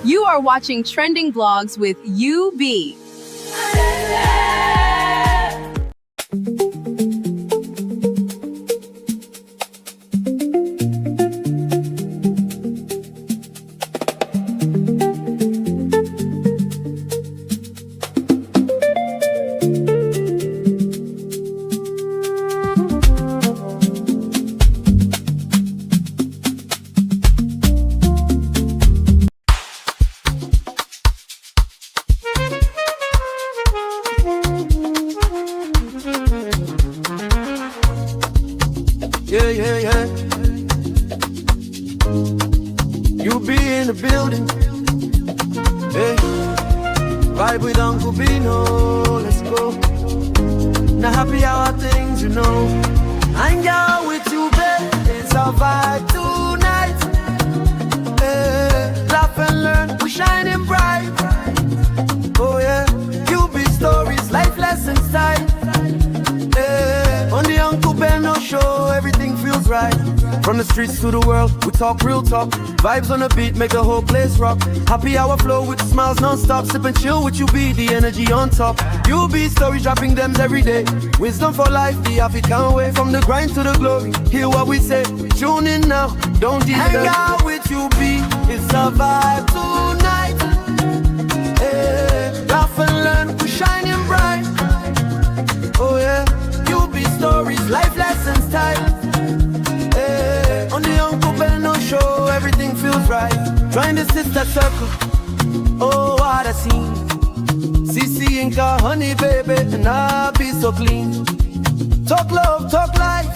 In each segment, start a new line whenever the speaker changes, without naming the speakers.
You are watching Trending Vlogs with UB.
Yeah. You be in the building. Hey, vibe with Uncle Beno. Let's go. Now happy hour things, you know. Hang out with you, babe. It's our vibe tonight. Hey, laugh and learn. We're shining bright. Oh yeah. You be stories, life lessons time. On the Uncle Beno show, everything feels right. From the streets to the world, we talk real talk. Vibes on the beat, make the whole place rock. Happy hour flow with smiles non-stop. Sip and chill with you, be the energy on top. You be stories, dropping them every day. Wisdom for life, the African way. From the grind to the glory, hear what we say. Tune in now, don't delay. Hang out with you, be it's a vibe tonight. Hey, laugh and learn, we're shining bright. Oh yeah. Stories, life lessons time. Hey, on the Uncle Beno show, everything feels right. Join the sister circle. Oh, what a scene. CC Inca, honey baby, and I'll be so clean. Talk love, talk life,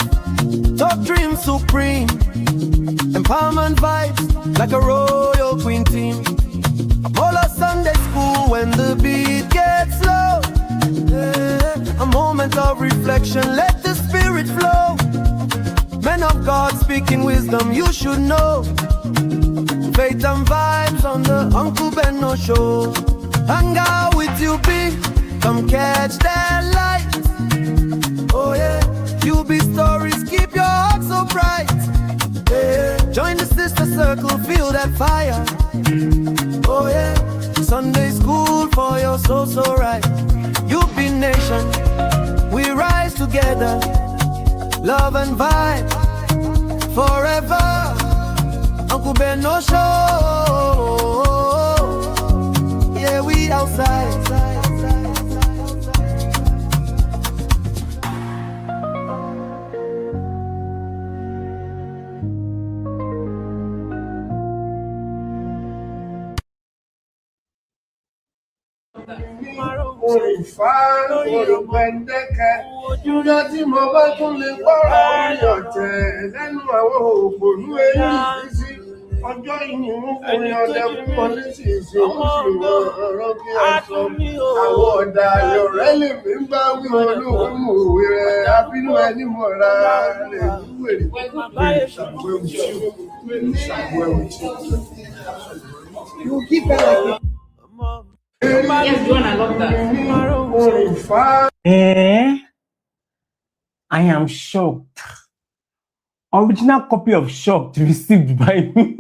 talk dreams supreme. Empowerment vibes like a royal queen team. Apollo Sunday school when the beat gets low. A moment of reflection, let the spirit flow. Men of God speaking wisdom, you should know. Faith and vibes on the Uncle Beno show. Hang out with you, be come catch that light. Oh yeah, you be stories, keep your heart so bright. Yeah. Join the sister circle, feel that fire. Oh yeah, Sunday school for your soul so right. You be nation, we rise together, love and vibe forever. Uncle Beno show, yeah, we outside.
Ojújọ́ tí mo bá tún lè gbọ́rọ̀ orí ọ̀tẹ̀ lẹ́nu àwọn òpònú èyí sí ọjọ́ ìyìnmú fún ọdẹ fún ọ nísinsìnyí oṣù ọ̀rọ̀ kí ọ̀sọ́ àwọn ọ̀dà ayọ̀rẹ́ lè fi ń bá wí olóhùn òwe rẹ̀ abínú ẹni mọ̀ra rẹ̀ wèrè You keep it.
Yes, John, I love that.
I am shocked. Original copy of Shocked received by me.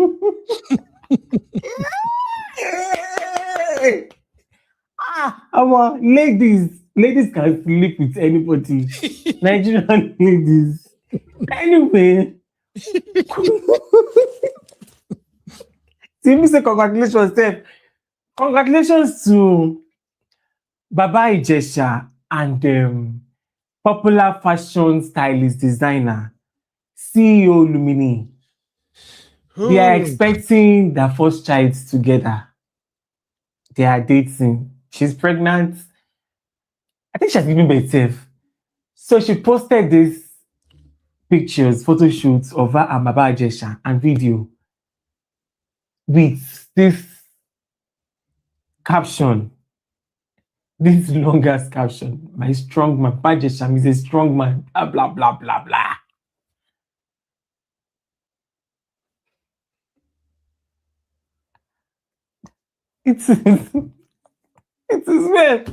Ladies can sleep with anybody. Nigerian ladies. Anyway. See me say congratulations, Steph. Congratulations to Baba Ijesha and popular fashion stylist designer CEO Luminee. They are expecting their first child together. They are dating. She's pregnant. I think she has given birth. So she posted these pictures, photo shoots of her and Baba Ijesha and video with this caption, this longest caption. My strong man, Baba Ijesha is a strong man, blah, blah, blah, blah, blah. It is well.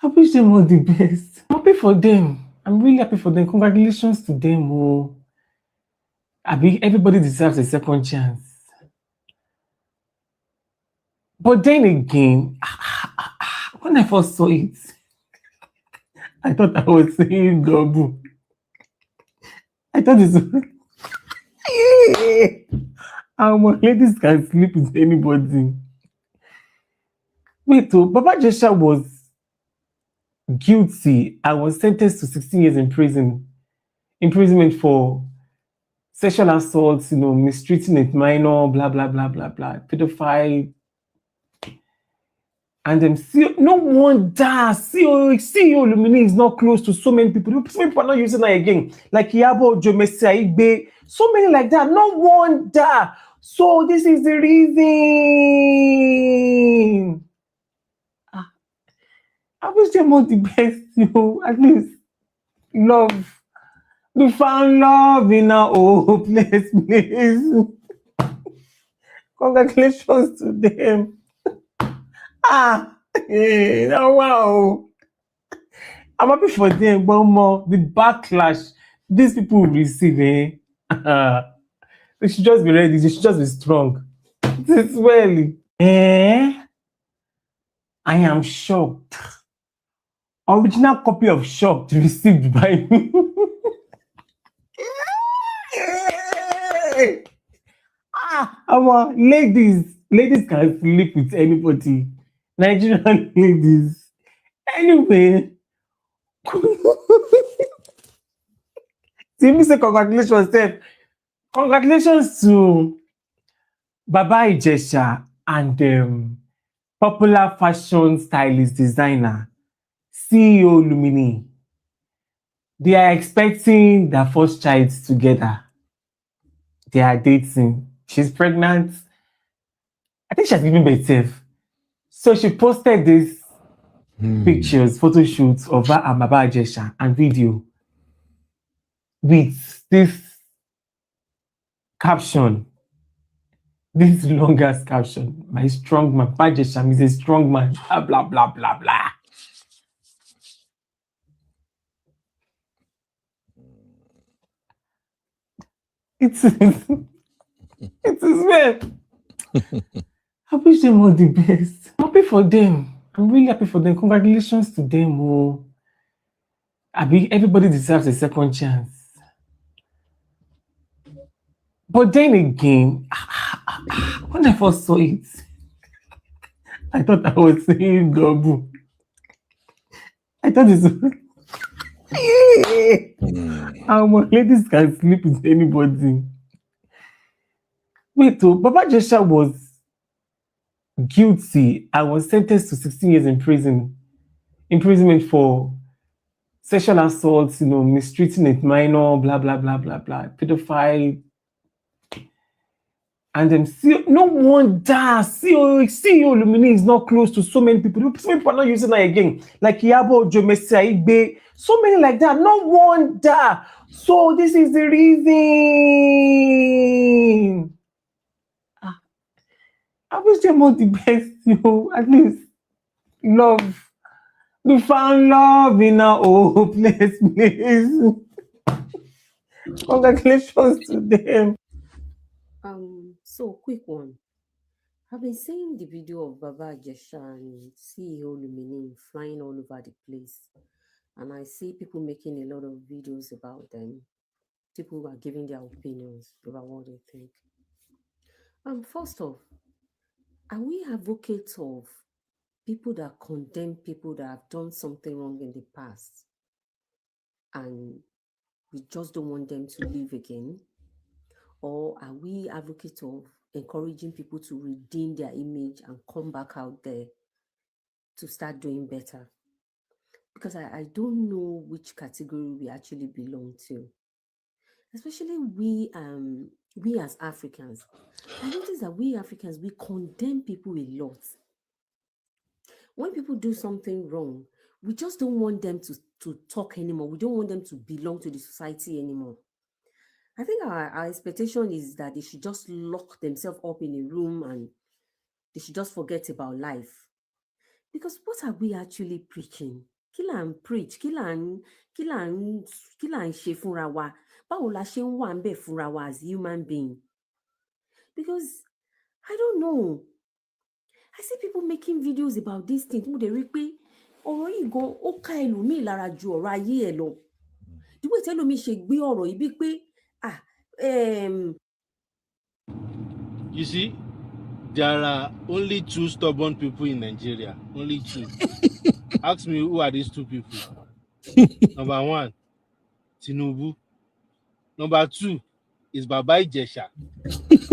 I wish them all the best. I'm happy for them. I'm really happy for them. Congratulations to them. Oh, everybody deserves a second chance. But then again, when I first saw it, I thought I was saying double. I thought it's ladies can sleep with anybody. Wait, oh, Baba Ijesha was guilty. I was sentenced to 16 years imprisonment for sexual assault, mistreating a minor, blah blah blah blah blah, pedophile. And no wonder CEO Luminee is not close to so many people. So many people are not using that again. Like Iyabo Ojo, Mercy Aigbe, so many like that. No wonder. So this is the reason. I wish them all the best, at least love. We found love in our hopeless place. Congratulations to them. Wow. I'm happy for them, but more the backlash these people will receive, they should just be ready, they should just be strong. This well. I am shocked. Original copy of Shocked received by me. Ladies can sleep with anybody. Nigerian ladies. Anyway. Say congratulations, Steph. Congratulations to Baba Ijesha and popular fashion stylist designer CEO Luminee. They are expecting their first child together. They are dating. She's pregnant. I think she has given birth. So she posted these pictures, photo shoots of her and Baba Ijesha and video with this caption. This longest caption. My strong man. Baba Ijesha is a strong man. Blah, blah, blah, blah, blah. It is well. I wish them all the best. I'm happy for them. I'm really happy for them. Congratulations to them. Oh. Everybody deserves a second chance. But then again, when I first saw it, I thought I was saying double. I thought it's ladies can sleep with anybody. Wait, oh, Baba Ijesha was guilty. I was sentenced to 16 years imprisonment for sexual assault, mistreating a minor, blah blah blah blah blah, pedophile. And no wonder CEO Luminee is not close to so many people. So many people are not using that again. Like Iyabo Ojo, Mercy Aigbe, so many like that. No wonder. So this is the reason. I wish them all the best, at least love. We found love in our hopeless place. Congratulations to them.
So quick one. I've been seeing the video of Baba Ijesha and CEO Luminee flying all over the place. And I see people making a lot of videos about them. People are giving their opinions about what they think. First off, are we advocates of people that condemn people that have done something wrong in the past and we just don't want them to live again? Or are we advocates of encouraging people to redeem their image and come back out there to start doing better? Because I don't know which category we actually belong to. Especially we as Africans. I notice that we Africans, we condemn people a lot. When people do something wrong, we just don't want them to talk anymore. We don't want them to belong to the society anymore. I think our expectation is that they should just lock themselves up in a room and they should just forget about life. Because what are we actually preaching? Kill and preach, kill and ṣe fúnra wa. Báwo la ṣe ń wà ńbẹ̀ fúnra wa as human being? Because I don't know. I see people making videos about this thing. Mo dey rí pé ọ̀rọ̀ yìí gan ó ká ẹlòmíì lára ju ọ̀rọ̀ ayé ẹ̀ lọ. The way tẹ́lòmíì ṣe gbé ọ̀rọ̀ yìí bíi pé
You see, there are only 2 stubborn people in Nigeria. Only 2. Ask me, who are these 2 people? Number 1, Tinubu. Number 2 is Baba Ijesha.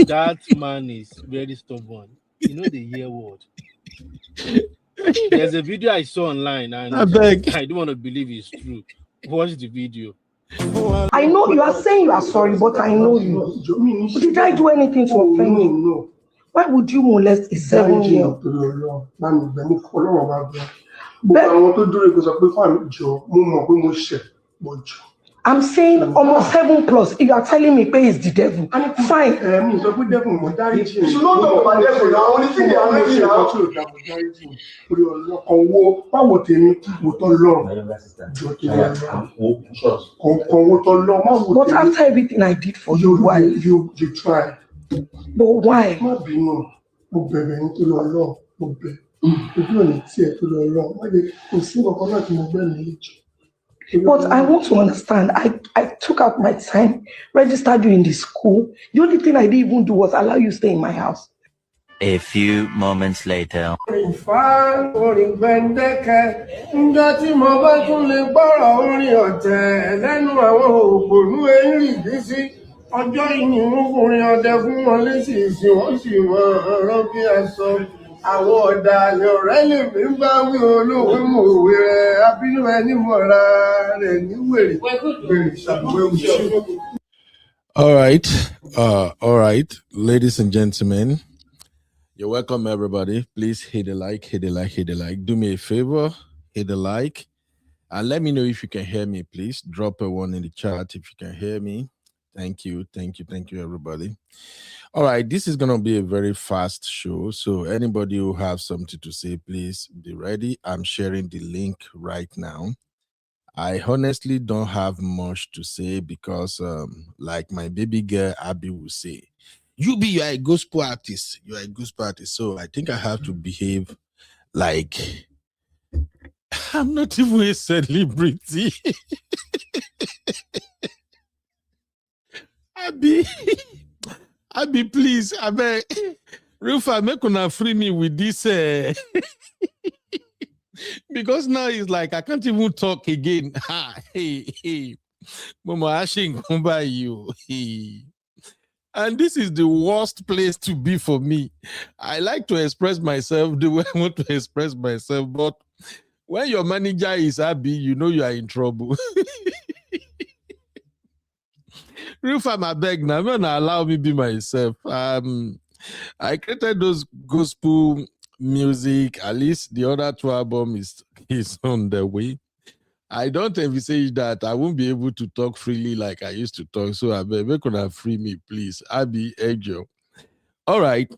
That man is very stubborn. You know the year word. There's a video I saw online and I don't want to believe it's true. Watch the video.
I know you are saying you are sorry, but I know you. Did I do anything to offend you?
No.
Why would you molest a 7-year-old? I'm saying almost 7+. You are telling me pay is the devil. Fine.
You should not talk about devil now. Only thing they are making now.
But after everything I did for you, why?
You tried.
But why? But I want to understand. I took out my time, registered you in the school. The only thing I didn't even do was allow you to stay in my house.
A few moments later.
Àwọn ọ̀daràn ọ̀rẹ́ lè fi ń bá wí olóògbé mòwe rẹ̀ abínú ẹni mọ̀ra rẹ̀ ní wèrè ṣàgbéwò.
All right, ladies and gentlemen, you're welcome, everybody. Please hit the like. Do me a favor, hit the like, and let me know if you can hear me. Please drop a 1 in the chat if you can hear me. Thank you, everybody. All right, this is going to be a very fast show. So anybody who have something to say, please be ready. I'm sharing the link right now. I honestly don't have much to say because like my baby girl, Abby will say, you are a gospel artist. You are a gospel artist. So I think I have to behave like I'm not even a celebrity. Abby, please, I beg, Rufa, make una free me with this. Because now it's like I can't even talk again. Hey, Mama Ashing, come by you. And this is the worst place to be for me. I like to express myself the way I want to express myself, but when your manager is Abby, you know you are in trouble. Rufa, I beg now, allow me be myself. I created those gospel music. At least the other 2 albums is on the way. I don't envisage that I won't be able to talk freely like I used to talk. So I beg, make una free me, please. Abby, Angel. All right.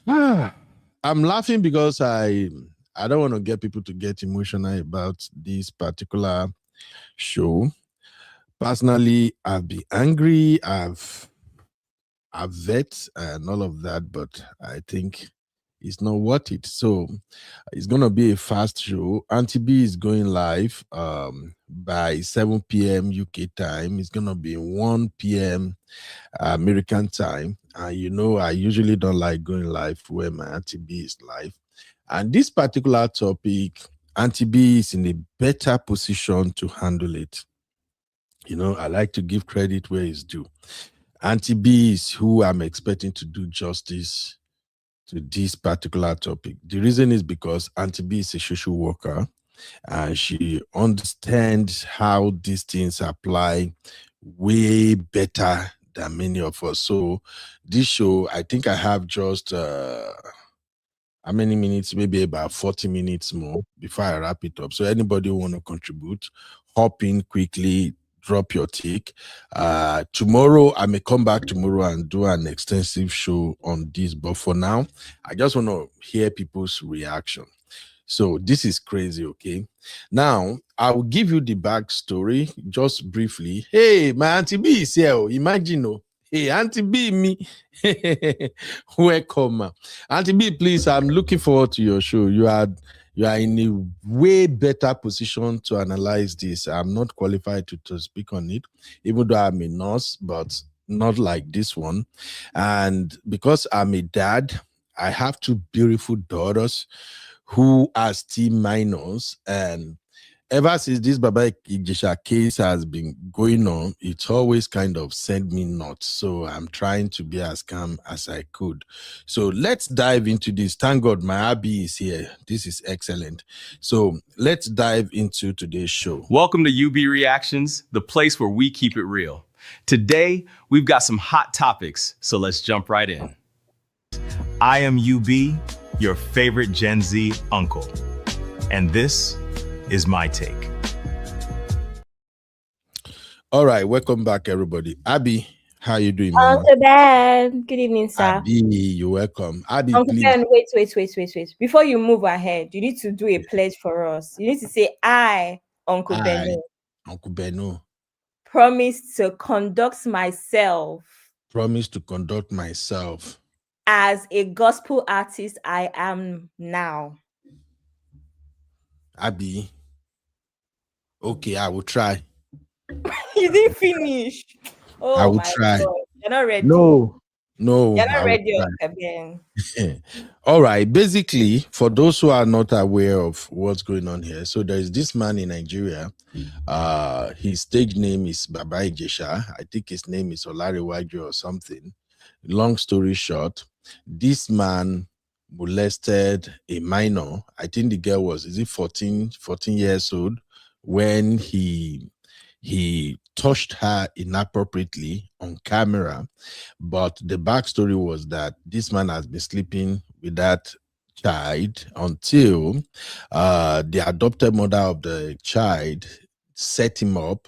I'm laughing because I don't want to get people to get emotional about this particular show. Personally, I've been angry, I've vet and all of that, but I think it's not worth it. So it's gonna be a fast show. Auntie B is going live by 7 p.m. UK time. It's gonna be 1 p.m. American time. And you know, I usually don't like going live where my Auntie B is live. And this particular topic, Auntie B is in a better position to handle it. You know, I like to give credit where it's due. Auntie B is who I'm expecting to do justice to this particular topic. The reason is because Auntie B is a social worker and she understands how these things apply way better than many of us. So this show, I think I have just how many minutes? Maybe about 40 minutes more before I wrap it up. So anybody who want to contribute, hop in quickly, drop your take. Tomorrow, I may come back tomorrow and do an extensive show on this. But for now, I just want to hear people's reaction. So this is crazy, okay? Now, I will give you the backstory just briefly. Hey, my Auntie B is here. Imagine, Hey, Auntie B, me. Welcome. Auntie B, please, I'm looking forward to your show. You are in a way better position to analyze this. I'm not qualified to speak on it, even though I'm a nurse, but not like this one. And because I'm a dad, I have two beautiful daughters who are still minors, and ever since this Baba Ijesha case has been going on, it's always kind of sent me nuts. So I'm trying to be as calm as I could. So let's dive into this. Thank God my Abby is here. This is excellent. So let's dive into today's show.
Welcome to UB Reactions, the place where we keep it real. Today, we've got some hot topics, so let's jump right in. I am UB, your favorite Gen Z uncle. And this is my take.
All right, welcome back, everybody. Abby, how you doing,
Uncle Ben, good evening, sir.
Abby, you're welcome. Abby,
Uncle
please.
Ben, wait. Before you move ahead, you need to do a pledge for us. You need to say, I, Uncle Beno,
Uncle Beno,
promise to conduct myself as a gospel artist I am now.
Abby, okay, I will try.
You didn't finish. Oh,
I will
my
try.
God. You're not ready.
No.
You're
I
not
will
ready,
try.
Uncle Ben.
All right. Basically, for those who are not aware of what's going on here, so there is this man in Nigeria. His stage name is Baba Ijesha. I think his name is Olarewaju or something. Long story short, this man molested a minor. I think the girl was 14 years old when he touched her inappropriately on camera. But the backstory was that this man has been sleeping with that child until the adopted mother of the child set him up.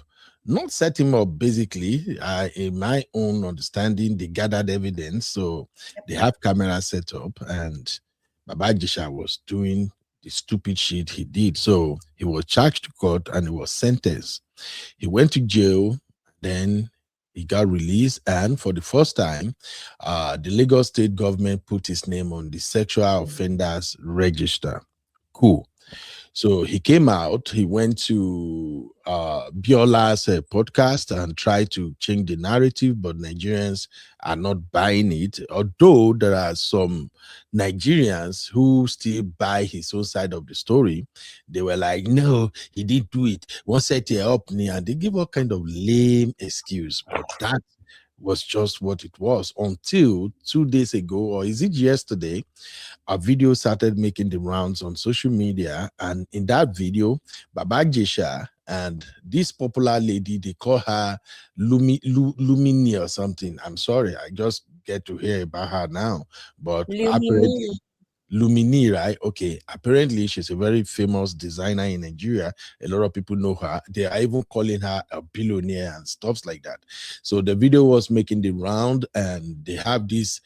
Not set him up, basically. In my own understanding, they gathered evidence. So they have camera set up, and Baba Ijesha was doing the stupid shit he did. So he was charged to court and he was sentenced. He went to jail, then he got released, and for the first time, the Lagos state government put his name on the sexual offenders register. Cool. So he came out, he went to Biola's podcast and tried to change the narrative, but Nigerians are not buying it. Although there are some Nigerians who still buy his own side of the story. They were like, no, he didn't do it. One set it up, and they give all kind of lame excuse. But that was just what it was until 2 days ago, or is it yesterday? A video started making the rounds on social media, and in that video, Baba Ijesha and this popular lady, they call her Luminee or something. I'm sorry, I just get to hear about her now, but apparently Luminee, right? Okay, apparently she's a very famous designer in Nigeria. A lot of people know her. They are even calling her a billionaire and stuff like that. So the video was making the round, and they have this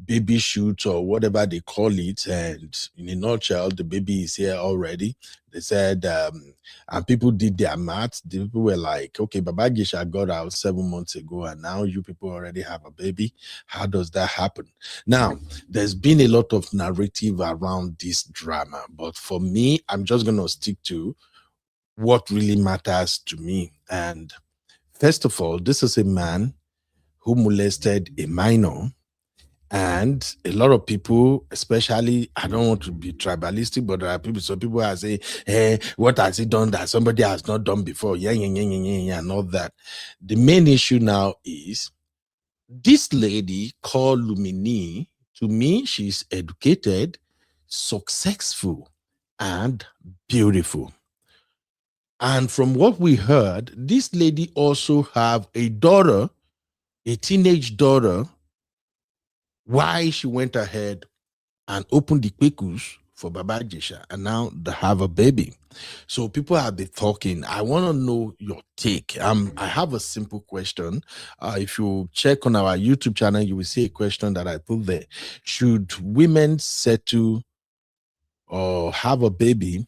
baby shoot or whatever they call it, and in a nutshell, the baby is here already. They said, and people did their math. The people were like, okay, Baba Ijesha got out 7 months ago, and now you people already have a baby. How does that happen? Now, there's been a lot of narrative around this drama, but for me, I'm just going to stick to what really matters to me. And first of all, this is a man who molested a minor. And a lot of people, especially, I don't want to be tribalistic, but there are people, some people are saying, hey, what has he done that somebody has not done before? Yeah, and all that. The main issue now is this lady called Luminee. To me, she's educated, successful, and beautiful. And from what we heard, this lady also have a daughter, a teenage daughter. Why she went ahead and opened the kwekus for Baba Ijesha, and now they have a baby. So people have been talking. I want to know your take. I have a simple question. If you check on our YouTube channel, you will see a question that I put there. Should women settle or have a baby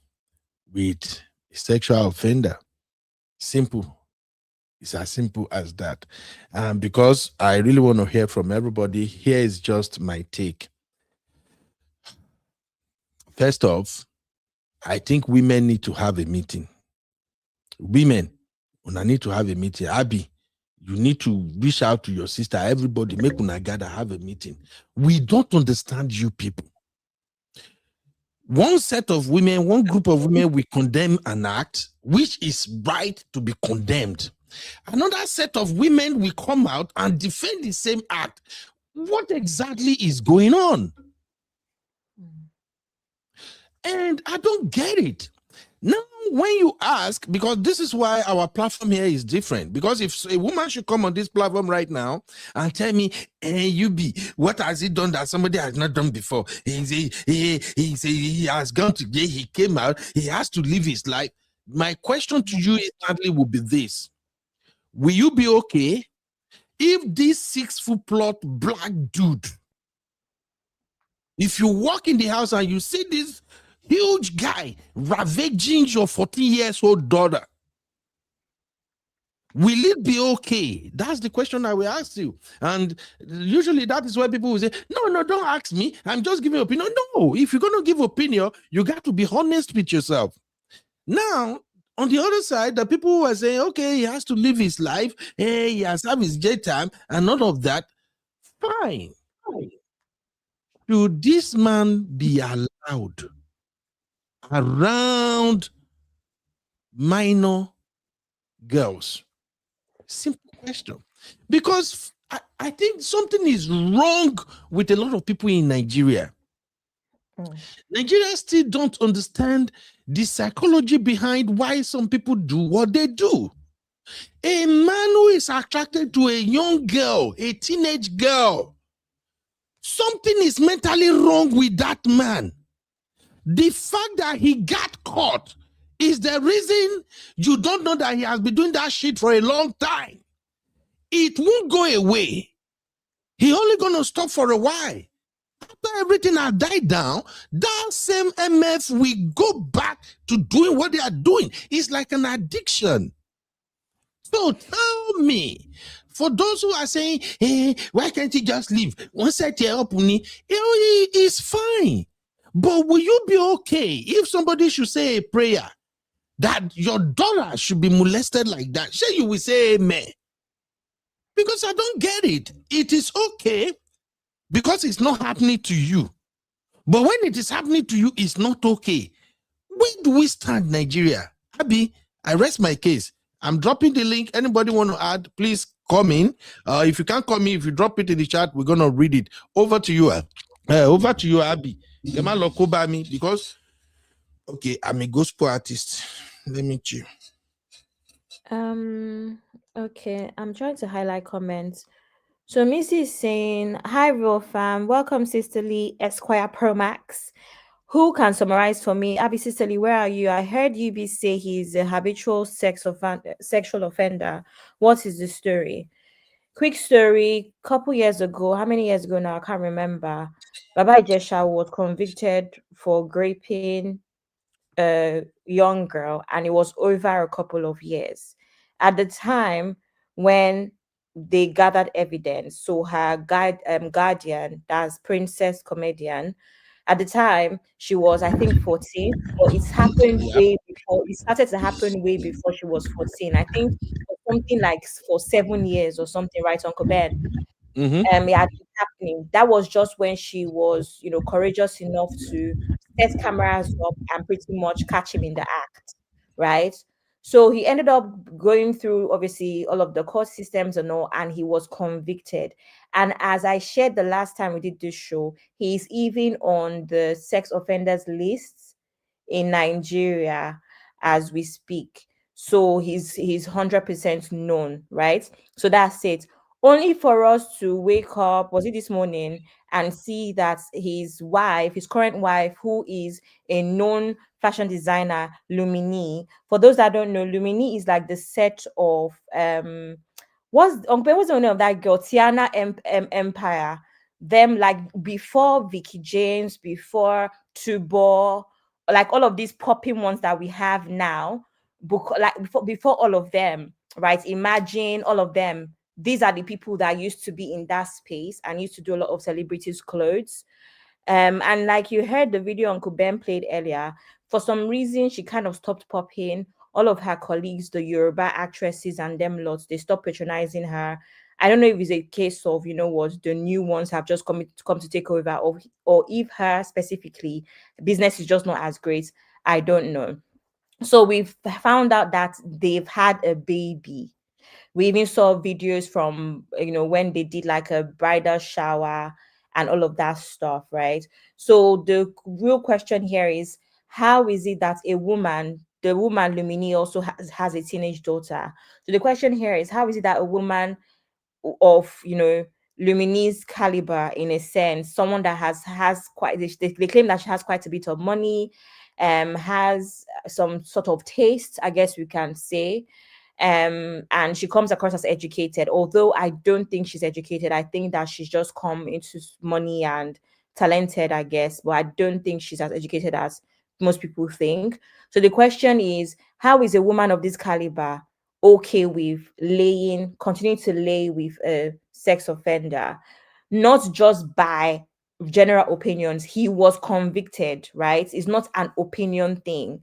with a sexual offender? Simple. It's as simple as that. Because I really want to hear from everybody, here is just my take. First off, I think women need to have a meeting. Women, una need to have a meeting. Abby, you need to reach out to your sister. Everybody, make una gather, have a meeting. We don't understand you people. One set of women, one group of women, we condemn an act which is right to be condemned. Another set of women will come out and defend the same act. What exactly is going on? And I don't get it. Now, when you ask, because this is why our platform here is different, because if a woman should come on this platform right now and tell me, hey, UB, what has he done that somebody has not done before? He has gone today, he came out, he has to live his life. My question to you instantly will be this. Will you be okay if this 6 foot plot black dude, if you walk in the house and you see this huge guy ravaging your 14-year-old daughter, will it be okay? That's the question I will ask you. And usually that is why people will say, no, don't ask me. I'm just giving opinion. No, if you're going to give opinion, you got to be honest with yourself. Now, on the other side, the people who are saying, okay, he has to live his life, hey, he has to have his J time, and none of that, fine. Should this man be allowed around minor girls? Simple question. Because I think something is wrong with a lot of people in Nigeria. Nigerians still don't understand the psychology behind why some people do what they do. A man who is attracted to a young girl, a teenage girl, something is mentally wrong with that man. The fact that he got caught is the reason you don't know that he has been doing that shit for a long time. It won't go away. He only gonna stop for a while. After everything has died down, that same MF will go back to doing what they are doing. It's like an addiction. So tell me, for those who are saying, hey, why can't he just leave? One set here up, it's fine. But will you be okay if somebody should say a prayer that your daughter should be molested like that? Say you will say amen. Because I don't get it. It is okay because it's not happening to you. But when it is happening to you, it's not okay. Where do we stand, Nigeria? Abby, I rest my case. I'm dropping the link. Anybody want to add, please come in. If you can't come in, if you drop it in the chat, we're going to read it. Over to you, Abby. Because, okay, I'm a gospel artist. Let me check.
Okay, I'm trying to highlight comments. So Missy is saying, hi, Real Fam. Welcome, Sisterly Esquire Pro Max. Who can summarize for me? Abby Sisterly, where are you? I heard you say he's a habitual sexual offender. What is the story? Quick story. Couple years ago, how many years ago now? I can't remember. Baba Ijesha was convicted for raping a young girl, and it was over a couple of years. At the time when they gathered evidence, so her guardian, that's Princess Comedian, at the time she was, I think, 14, but it's happened way before. It started to happen way before she was 14. I think something like for 7 years or something, right, Uncle Ben? It had been happening. That was just when she was, courageous enough to set cameras up and pretty much catch him in the act, right? So he ended up going through, obviously, all of the court systems and all, and he was convicted. And as I shared the last time we did this show, he's even on the sex offenders list in Nigeria as we speak. So he's 100% known, right? So that's it. Only for us to wake up, was it this morning, and see that his current wife, who is a known fashion designer, Luminee. For those that don't know, Luminee is like the set of what's the name of that girl? Tiana Empire. Them, like, before Vicky James, before Tubo, like all of these popping ones that we have now, like before all of them. right? Imagine all of them. These are the people that used to be in that space and used to do a lot of celebrities' clothes. And like you heard the video Uncle Ben played earlier, for some reason she kind of stopped popping. All of her colleagues, the Yoruba actresses and them lots, they stopped patronizing her. I don't know if it's a case of, you know what, the new ones have just come to take over, or if her specifically business is just not as great. I don't know. So we've found out that they've had a baby. We even saw videos from, you know, when they did like a bridal shower and all of that stuff, right? So the real question here is, how is it that the woman Luminee also has a teenage daughter? So the question here is, how is it that a woman of, you know, Luminee's caliber, in a sense, someone that has quite, they claim that she has quite a bit of money, has some sort of taste, I guess we can say, and she comes across as educated, although I don't think she's educated. I think that she's just come into money and talented, I guess, but I don't think she's as educated as most people think. So the question is, how is a woman of this caliber okay with continuing to lay with a sex offender, not just by general opinions? He was convicted, right? It's not an opinion thing.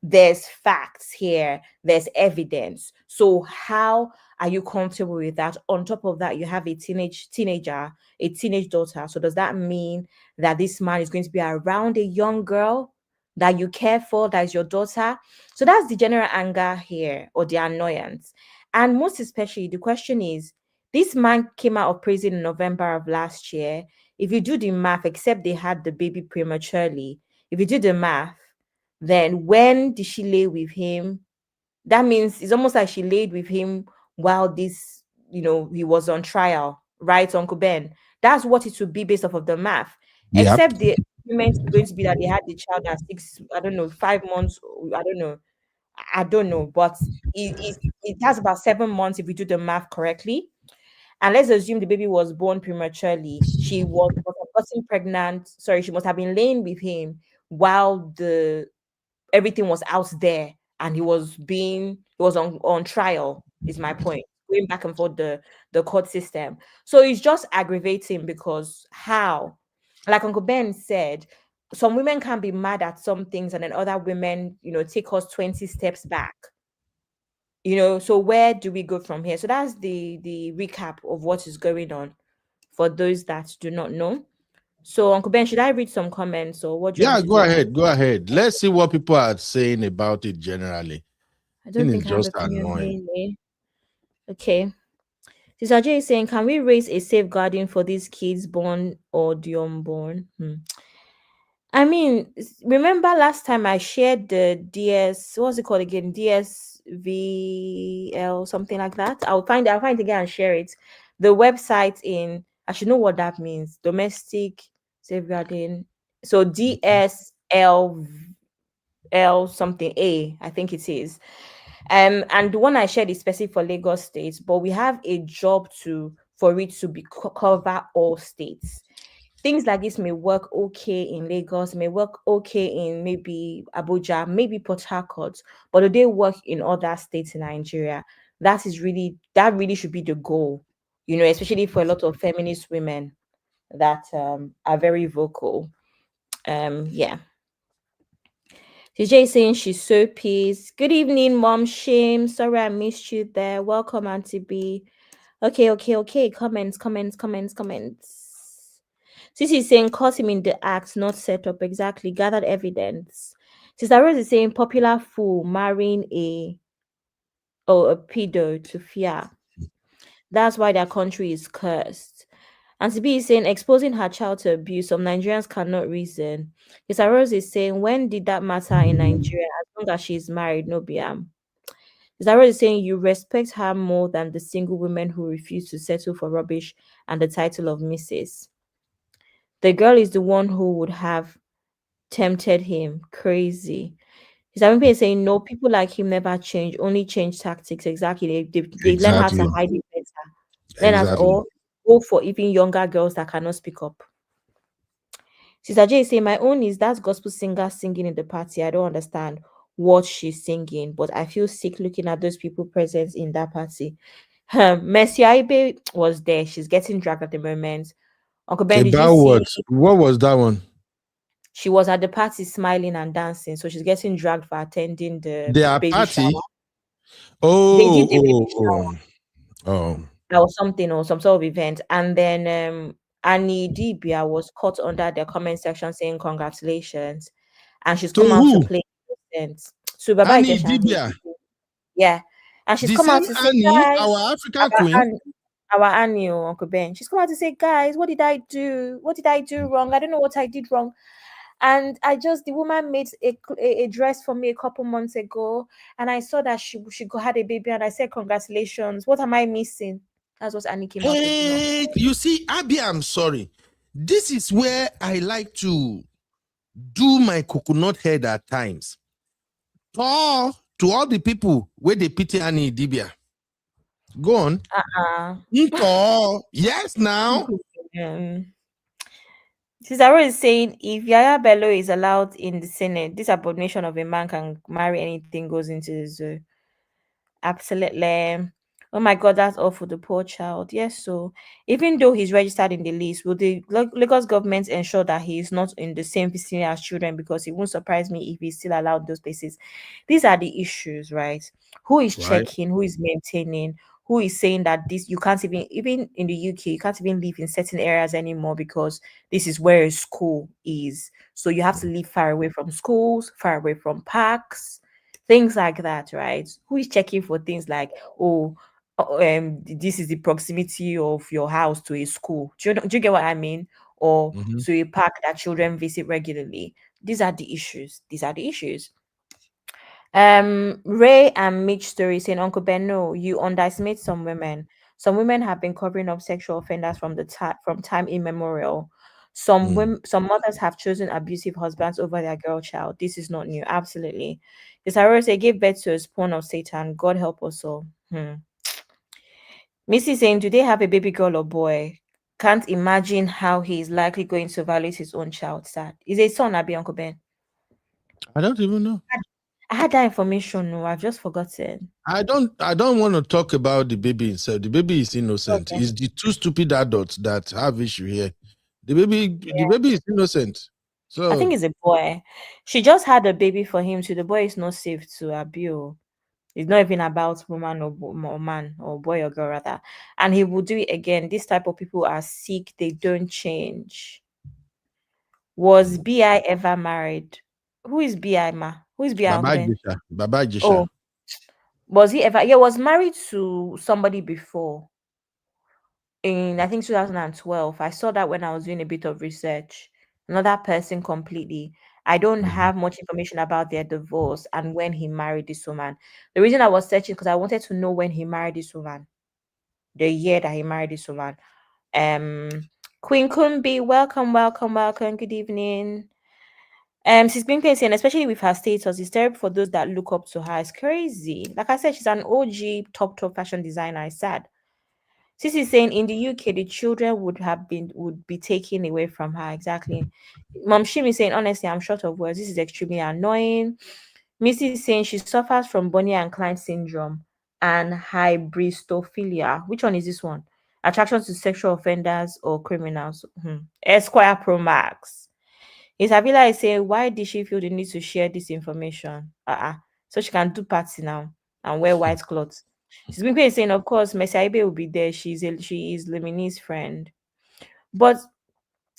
There's facts here, there's evidence. So how are you comfortable with that? On top of that, you have a teenager, a teenage daughter. So does that mean that this man is going to be around a young girl that you care for, that is your daughter? So that's the general anger here, or the annoyance. And most especially, the question is, this man came out of prison in November of last year. If you do the math, except they had the baby prematurely, if you do the math, then when did she lay with him? That means it's almost like she laid with him while this, you know, he was on trial, right, Uncle Ben? That's what it would be based off of the math.
Yep.
Except the agreement is going to be that they had the child at 5 months, I don't know, but it has about 7 months if we do the math correctly. And let's assume the baby was born prematurely. Must have gotten pregnant. Sorry, she must have been laying with him while everything was out there, and he was on trial, is my point. Going back and forth the court system. So it's just aggravating, because how? Like Uncle Ben said, some women can be mad at some things, and then other women, you know, take us 20 steps back. You know, so where do we go from here? So that's the recap of what is going on for those that do not know. So Uncle Ben, should I read some comments, or what do you want
Yeah,
me to
go
do?
ahead. Go ahead. Let's see what people are saying about it generally.
I don't
It's
think I have
just
opinion
annoying.
really. Okay. Sister J is saying, can we raise a safeguarding for these kids born or the unborn? I mean, remember last time I shared the what's it called again? DSVL, something like that. I'll find it again and share it. The website I should know what that means. Domestic safeguarding. So DSLL something A, I think it is. And the one I shared is specific for Lagos State, but we have a job for it to be cover all states. Things like this may work okay in Lagos, may work okay in maybe Abuja, maybe Port Harcourt, but do they work in other states in Nigeria? That really should be the goal, you know, especially for a lot of feminist women that are very vocal. Yeah. TJ is saying she's so pissed. Good evening, Mom Shame. Sorry I missed you there. Welcome, Auntie B. Okay. Comments. Sissy is saying caught him in the act, not set up. Exactly. Gathered evidence. Sister Rose is saying popular fool marrying a pedo to fear. That's why their country is cursed. And B is saying exposing her child to abuse. Some Nigerians cannot reason. Sister Rose is saying, when did that matter in Nigeria? As long as she's married, no biam. Sister Rose is saying you respect her more than the single women who refuse to settle for rubbish and the title of Mrs. The girl is the one who would have tempted him. Crazy. Sister Wimpe is saying no, people like him never change, only change tactics. Exactly. They learn how to
Exactly.
hide it better. Learn us
Exactly.
all go for even younger girls that cannot speak up. Sister J is saying my own is that gospel singer singing in the party. I don't understand. what she's singing, but I feel sick looking at those people present in that party. Mercy Aibe was there. She's getting dragged at the moment. Uncle Ben, did you
About
see?
what? What was that one?
She was at the party smiling and dancing, so she's getting dragged for attending the
Their
baby shower.
party?
They did the baby
Oh.
or something or some sort of event, and then Annie Dibia was caught under the comment section saying congratulations, and she's
To
come out to
who?
play to Baba
Annie
Ijesha and
Dibia.
Luminee. Yeah, and she's
The
come out
same
to say,
Annie,
guys,
our African queen.
our Annie, Uncle Ben. She's come out to say, guys, what did I do? What did I do wrong? I don't know what I did wrong. And the woman made a dress for me a couple months ago, and I saw that she had a baby, and I said, congratulations. What am I missing? That's what Annie came out to do.
Hey, you see, Abby, I'm sorry. This is where I like to do my coconut head at times. To all the people where they pity Annie Dibia. Go on. Yes, now.
Sister Rose is saying, if Yaya Bello is allowed in the Senate, this abomination of a man can marry anything goes into the zoo. Absolutely. Oh my God, that's awful, the poor child. Yes, so even though he's registered in the list, will the Lagos government ensure that he is not in the same vicinity as children? Because it won't surprise me if he's still allowed in those places. These are the issues, right? Who is checking? Who is maintaining? Who is saying that this you can't even in the UK, you can't even live in certain areas anymore because this is where a school is. So you have to live far away from schools, far away from parks, things like that, right? Who is checking for things like, this is the proximity of your house to a school? Do you get what I mean? Or to a park that children visit regularly? These are the issues. Ray and Mitch story saying, Uncle Beno, you underestimate some women. Some women have been covering up sexual offenders from time immemorial. Some mothers have chosen abusive husbands over their girl child. This is not new. Absolutely. This Arose gave birth to a spawn of Satan. God help us all. Missy saying, do they have a baby girl or boy? Can't imagine how he is likely going to violate his own child. Sad. Is a son, Abi, Uncle Ben?
I don't even know.
I had that information. No, I've just forgotten.
I don't want to talk about the baby itself. The baby is innocent.
Okay.
It's the two stupid adults that have issue here. The baby is innocent. So
I think it's a boy. She just had a baby for him too. The boy is not safe to abuse. It's not even about woman or man or boy or girl rather. And he will do it again. This type of people are sick. They don't change. Was B.I. ever married? Who is B.I. ma? Who is B.I.
Baba Ijesha.
Oh, was he ever? Yeah, was married to somebody before. In I think 2012. I saw that when I was doing a bit of research. Another person completely. I don't have much information about their divorce and when he married this woman. The reason I was searching because I wanted to know when he married this woman, the year that he married this woman. Queen Kumbi, welcome. Good evening. She's been saying, especially with her status, it's terrible for those that look up to her. It's crazy. Like I said, she's an OG top fashion designer. It's sad. Sisi saying in the UK the children would be taken away from her. Exactly. Mom Shimi saying, honestly, I'm short of words. This is extremely annoying. Missy is saying she suffers from Bonnie and Clyde syndrome and hybristophilia. Which one is this one? Attraction to sexual offenders or criminals. Esquire Pro Max. Isabella is saying, why did she feel the need to share this information? So she can do party now and wear white clothes. She's been saying, of course, Messi Aibe will be there. She is Luminee's friend. But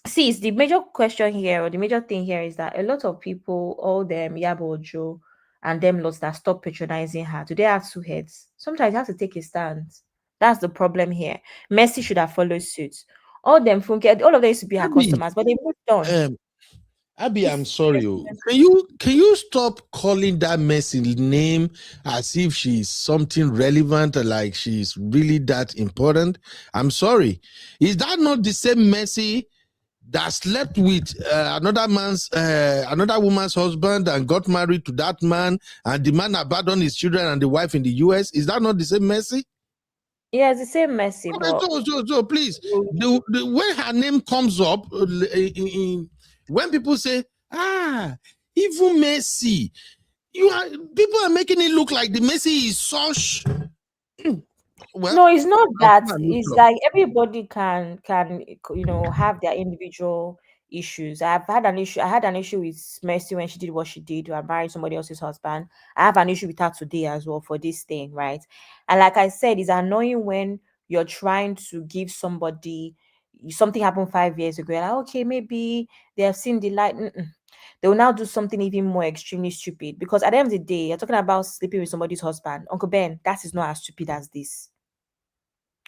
see, it's the major question here, or the major thing here is that a lot of people, all them Yabo Joe and them lots that stop patronizing her, do they have two heads? Sometimes you have to take a stand. That's the problem here. Messi should have followed suit. All of them used to be her customers, but they moved on.
Abby, I'm sorry. Can you stop calling that Messi name as if she's something relevant, like she's really that important? I'm sorry. Is that not the same Messi that slept with another woman's husband and got married to that man, and the man abandoned his children and the wife in the US? Is that not the same Messi?
Yeah, it's the same Messi.
Okay, so please, the when her name comes up when people say, even Messi, People are making it look like the Messi is such. Well,
No, it's not that.
I'm
It's
neutral.
like everybody can have their individual issues. I had an issue with Mercy when she did what she did and married somebody else's husband. I have an issue with her today as well for this thing, right? And like I said, it's annoying when you're trying to give somebody something happened 5 years ago. You're like, okay, maybe they have seen the light. They will now do something even more extremely stupid, because at the end of the day, you're talking about sleeping with somebody's husband. Uncle Ben, that is not as stupid as this.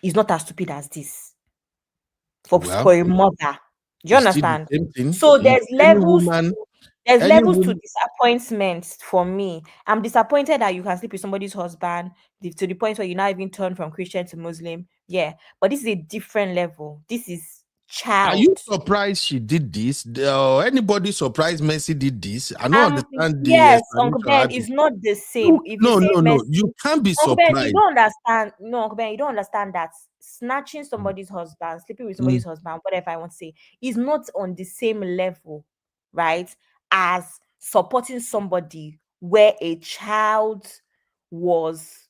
It's not as stupid as this for
Well,
a mother. Do you
it's still the
understand?
same thing.
So
If
there's levels. There's
any
levels to
woman,
disappointment for me. I'm disappointed that you can sleep with somebody's husband to the point where you now even turn from Christian to Muslim. Yeah, but this is a different level. This is
are you
child.
surprised she did this? Or anybody surprised Messi did this? I don't understand the
Yes, Uncle
explanation.
Ben, is not the same.
Look,
If you
no,
say
no, no.
Messi,
You can't be
Uncle Ben, you
surprised.
don't understand. No, Uncle Ben, you don't understand that snatching somebody's husband, sleeping with somebody's husband, whatever I want to say, is not on the same level, right, as supporting somebody where a child was.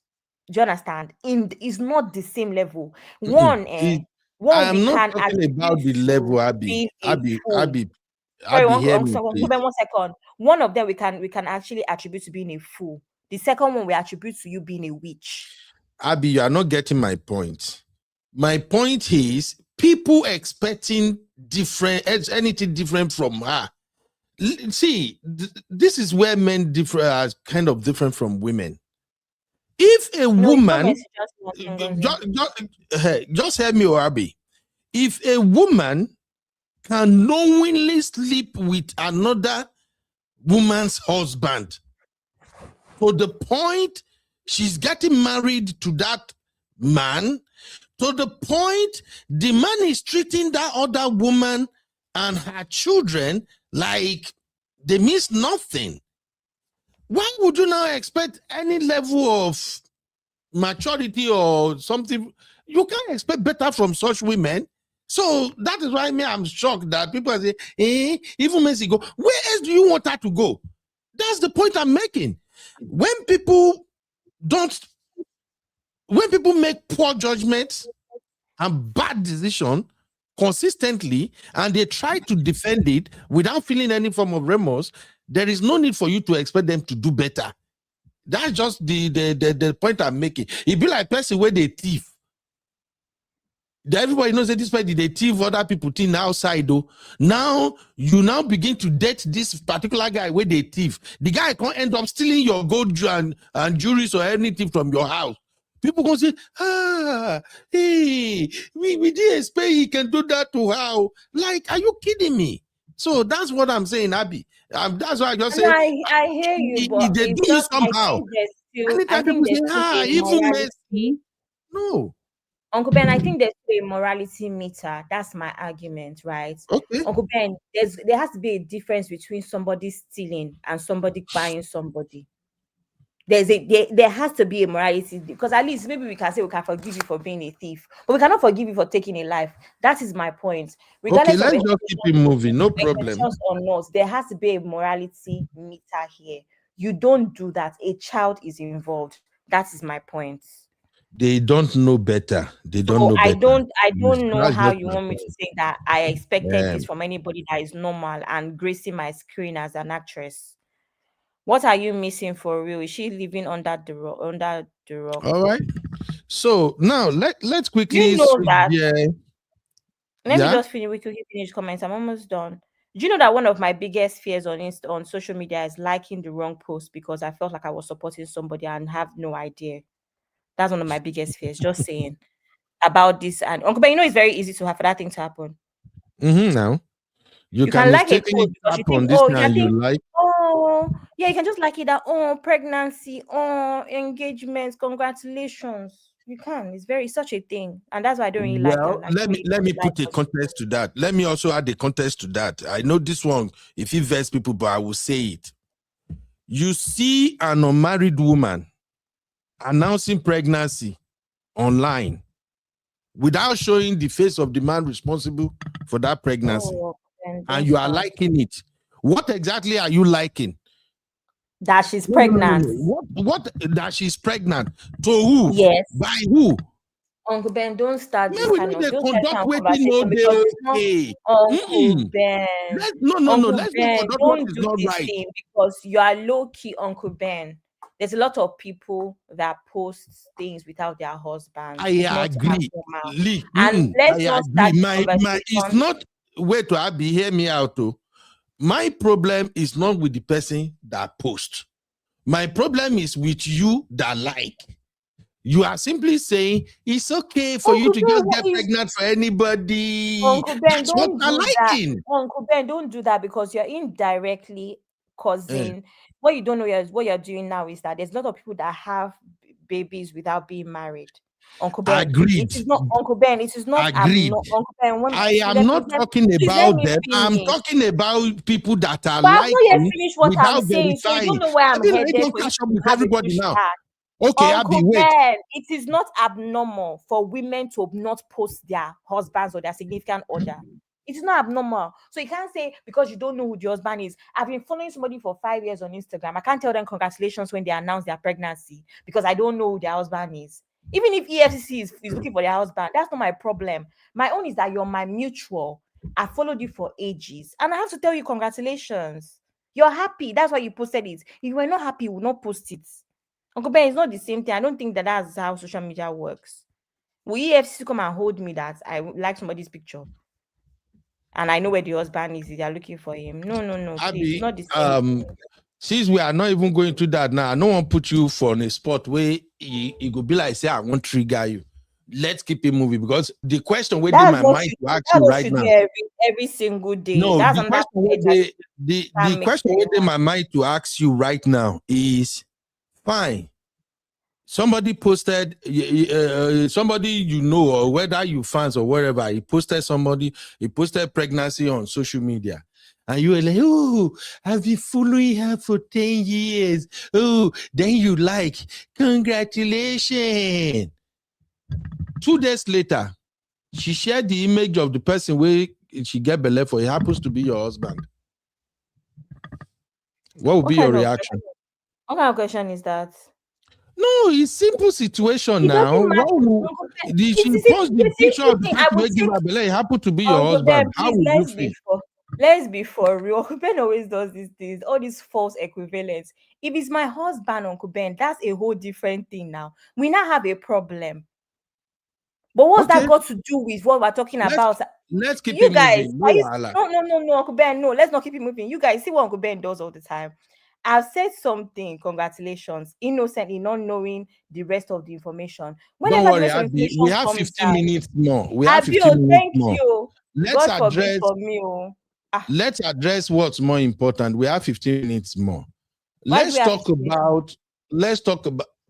Do you understand? Is not the same level. One,
I'm
we
not
can
talking about
attribute
the level,
to
Abby.
being a fool. Sorry,
Abby, hear me,
Uncle
please.
Ben, 1 second. One of them we can actually attribute to being a fool. The second one we attribute to you being a witch.
Abby, you are not getting my point. My point is people expecting anything different from her. See, this is where men are kind of different from women. If a woman, just hear me, Abby. If a woman can knowingly sleep with another woman's husband to the point she's getting married to that man, to the point the man is treating that other woman and her children like they miss nothing, why would you now expect any level of maturity or something? You can't expect better from such women. So that is why I'm shocked that people are saying, even Messi go. Where else do you want her to go? That's the point I'm making. When people make poor judgments and bad decisions consistently, and they try to defend it without feeling any form of remorse, there is no need for you to expect them to do better. That's just the point I'm making. It be like person where they thief. Everybody knows that this person they thief other people thing outside though. Now you now begin to date this particular guy where they thief. The guy can't end up stealing your gold and jewelry or anything from your house. People gonna say, hey, we didn't expect he can do that to her. Like, are you kidding me? So that's what I'm saying, Abby. That's why I just say
I hear you, but
they do it somehow.
I think there's still
even
morality.
No.
Uncle Ben, I think there's still a morality meter. That's my argument, right?
Okay.
Uncle Ben, there has to be a difference between somebody stealing and somebody buying somebody. There has to be a morality, because at least maybe we can say we can forgive you for being a thief, but we cannot forgive you for taking a life. That is my point. Regardless
let's just keep it moving. No problem.
Or not, there has to be a morality meter here. You don't do that. A child is involved. That is my point.
They don't know better. They don't know better.
I don't know how you want me to say that I expected this from anybody that is normal and gracing my screen as an actress. What are you missing for real? Is she living under the rock?
All right. So now let's quickly.
You know that. Let me just
finish.
We could finish comments. I'm almost done. Do you know that one of my biggest fears on social media is liking the wrong post because I felt like I was supporting somebody and have no idea? That's one of my biggest fears. Just saying about this. And Uncle Ben, it's very easy to have for that thing to happen.
Now you can like a post because you think,
you can just like it that pregnancy, engagement, congratulations. You can. It's such a thing, and that's why I don't really like it.
Let me put a context to that. Let me also add a context to that. I know this one, if it vex people, but I will say it. You see an unmarried woman announcing pregnancy online without showing the face of the man responsible for that pregnancy, and you are liking it. What exactly are you liking?
That she's
No.
pregnant.
What? That she's pregnant? To who?
Yes.
By who?
Uncle Ben, don't start this
We
kind
need
of
to
don't start this
conduct
kind of
waiting no
conversation because it's not
day.
Uncle Ben.
No.
Uncle
Let's not
Ben,
conduct what
don't
is
do
not
this
right.
thing because you are low-key, Uncle Ben. There's a lot of people that post things without their husbands.
I
It's not
agree.
abnormal. And let's
I
not start
agree.
this
My it's
conversation.
not. Wait to Abby, hear me out too. My problem is not with the person that posts. My problem is with you that like. You are simply saying it's okay for you
Uncle
to
Ben,
just
what
get
is
pregnant for anybody.
Uncle Ben,
That's what
don't
I
do that.
liking.
Uncle Ben, don't do that because you're indirectly causing what you don't know is what you're doing now is that there's a lot of people that have babies without being married. Uncle Ben,
Agreed.
it is not Uncle Ben, it is not
Agreed.
Uncle Ben.
I am not talking
please let
about
me
them. I'm
finish.
talking about people that are
But I've not yet
liking
finished what I'm
without
saying, so you
verifying.
don't know where I'm
Abby,
headed
don't
for you
catch up
to
with
have a
everybody now.
pushback.
Okay, Abby,
Uncle
wait.
Ben, it is not abnormal for women to not post their husbands or their significant other. It is not abnormal. So you can't say because you don't know who the husband is. I've been following somebody for 5 years on Instagram. I can't tell them congratulations when they announce their pregnancy because I don't know who their husband is. Even if EFCC is looking for their husband, that's not my problem. My own is that you're my mutual. I followed you for ages. And I have to tell you congratulations. You're happy. That's why you posted it. If you were not happy, you would not post it. Uncle Ben, it's not the same thing. I don't think that's how social media works. Will EFCC come and hold me that I like somebody's picture and I know where the husband is? They are looking for him. No, please,
Abby,
not the same.
since we are not even going through that now, no one put you for a spot where it could be like, say, I won't trigger you. Let's keep it moving because the question within my mind to ask you right now.
Every single day.
No,
That's
the question within my mind to ask you right now is fine. Somebody posted somebody you know, or whether you fans or wherever, he posted pregnancy on social media. And you were like, oh, I've been following her for 10 years. Oh, then you like, congratulations. 2 days later, she shared the image of the person where she get belay for. It happens to be your husband. What would be your reaction?
What kind of question is that?
No, it's simple situation
It
now. She post the picture of the person where give her belay. It happened to be your husband.
Ben,
How
please,
would you feel?
Let's be for real. Uncle Ben always does these things, all these false equivalents. If it's my husband, Uncle Ben, that's a whole different thing now. We now have a problem. But what's that got to do with what we're talking about?
Let's keep
you
it
guys,
moving.
No, Uncle Ben, no, let's not keep it moving. You guys see what Uncle Ben does all the time. I've said something, congratulations, innocently, not knowing the rest of the information.
Don't worry, Abby, we have 15 minutes more. We have 15 minutes more.
You.
Let's address what's more important. We have 15 minutes more. Let's talk about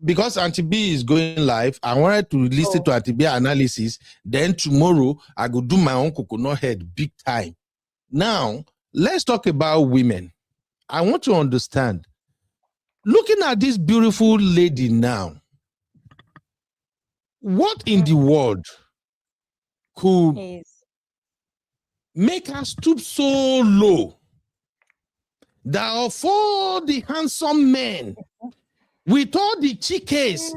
because Auntie B is going live. I wanted to listen to Auntie B analysis. Then tomorrow I go do my own coconut head big time. Now let's talk about women. I want to understand. Looking at this beautiful lady now, what in the world could make her stoop so low that of all the handsome men, with all the chickens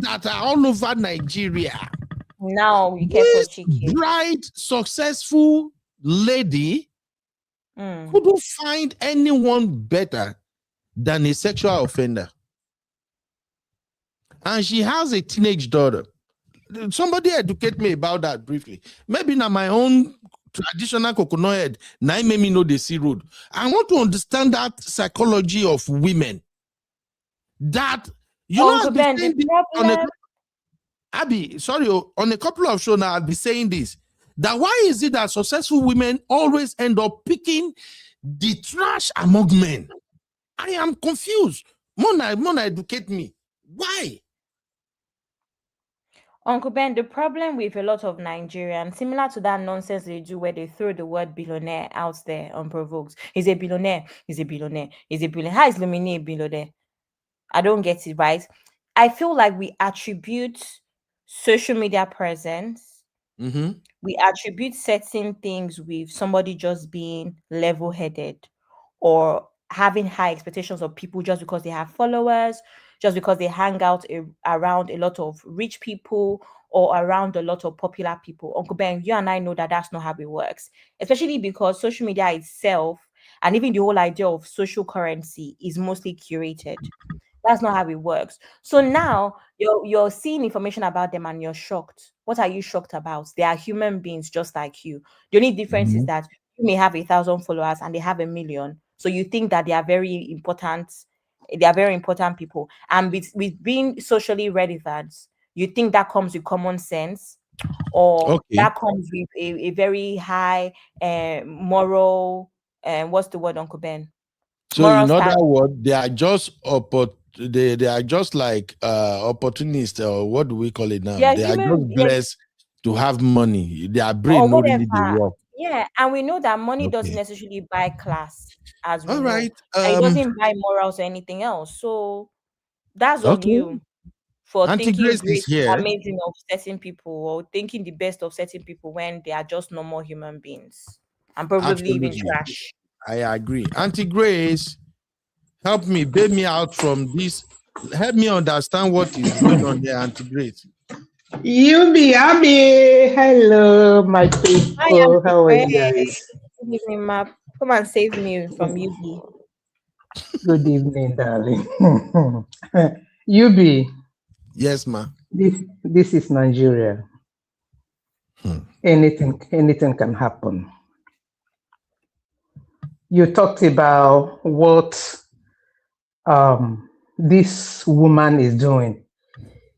that are all over Nigeria,
now we get for chicken.
Bright, successful lady couldn't find anyone better than a sexual offender. And she has a teenage daughter. Somebody educate me about that briefly. Maybe now my own traditional coconut head, now made me know the sea road. I want to understand that psychology of women. That you know, Abby, sorry, on a couple of shows now, I'll be saying this. That why is it that successful women always end up picking the trash among men? I am confused. Mona, educate me. Why?
Uncle Ben, the problem with a lot of Nigerians, similar to that nonsense they do where they throw the word billionaire out there unprovoked. He's a billionaire. He's a billionaire. He's a billionaire. How is Luminee a billionaire? I don't get it, right? I feel like we attribute social media presence. We attribute certain things with somebody just being level-headed or having high expectations of people just because they have followers, just because they hang out around a lot of rich people or around a lot of popular people. Uncle Ben, you and I know that that's not how it works, especially because social media itself and even the whole idea of social currency is mostly curated. That's not how it works. So now you're seeing information about them and you're shocked. What are you shocked about? They are human beings just like you. The only difference is that you may have 1,000 followers and they have 1,000,000. So you think that they are very important. They are very important people. And with being socially relevant, you think that comes with common sense, or that comes with a very high moral, what's the word, Uncle Ben?
So
Moral
in other
standard.
words, they are just they are just like opportunists, or what do we call it now?
Yeah,
They are
human,
just blessed to have money. Their brain
or
no really they
whatever.
work.
Yeah, and we know that money doesn't
Okay.
necessarily buy class, as we
All
know,
right.
and it doesn't buy morals or anything else. So that's on
Okay.
you for
Auntie
thinking
Grace
great,
is here.
amazing of certain people, or thinking the best of certain people when they are just normal human beings and probably even
Absolutely.
trash.
I agree. Auntie Grace, help me, bail me out from this. Help me understand what is going on here, Auntie Grace.
You be happy. Hello, my people.
Hi, Auntie
How are you
Grace.
guys?
Good evening, Map. Come and save me from UB.
Good evening, darling. UB.
Yes, ma.
This is Nigeria. Anything can happen. You talked about what this woman is doing.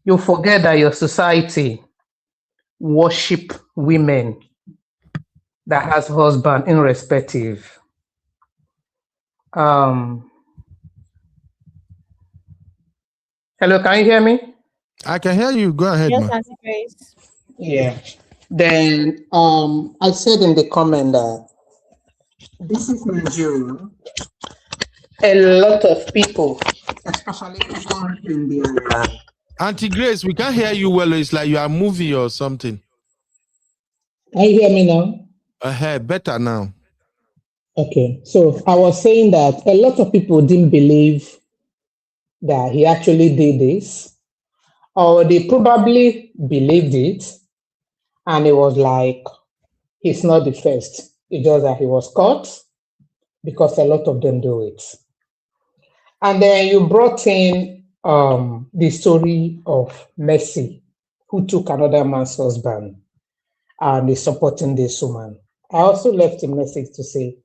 You forget that your society worship women that has husband irrespective. Hello, can you hear me?
I can hear you. Go ahead,
Yes,
ma.
Auntie Grace.
Yeah. Then I said in the comment that this is Nigeria. A lot of people, especially people in the
Auntie Grace, we can't hear you well. It's like you are moving or something.
Can you hear me now?
Better now.
Okay. So I was saying that a lot of people didn't believe that he actually did this, or they probably believed it, and it was like he's not the first. It's just that he was caught because a lot of them do it. And then you brought in the story of Mercy, who took another man's husband and is supporting this woman. I also left a message to say,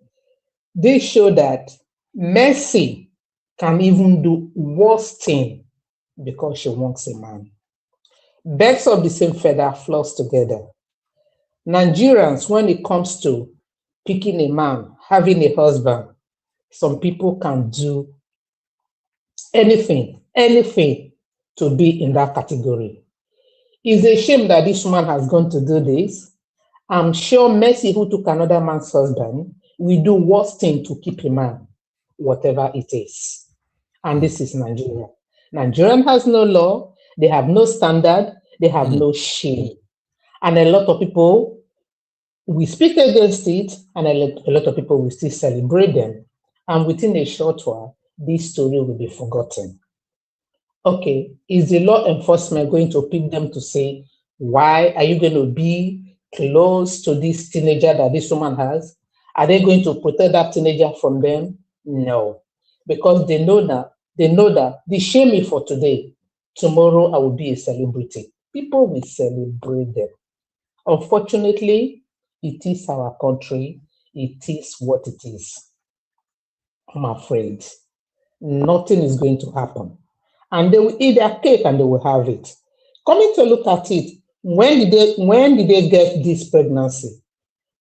this show that Mercy can even do worse thing because she wants a man. Birds of the same feather flock together. Nigerians, when it comes to picking a man, having a husband, some people can do anything to be in that category. It's a shame that this woman has gone to do this. I'm sure Mercy, who took another man's husband, will do worse thing to keep a man, whatever it is. And this is Nigeria. Nigeria has no law, they have no standard, they have no shame. And a lot of people will speak against it, and a lot of people will still celebrate them. And within a short while, this story will be forgotten. Okay, is the law enforcement going to pick them to say, why are you going to be close to this teenager that this woman has? Are they going to protect that teenager from them? No, because they know that the shame me for today, tomorrow I will be a celebrity. People will celebrate them. Unfortunately, it is our country. It is what it is. I'm afraid nothing is going to happen. And they will eat their cake and they will have it. Coming to look at it, when did they get this pregnancy?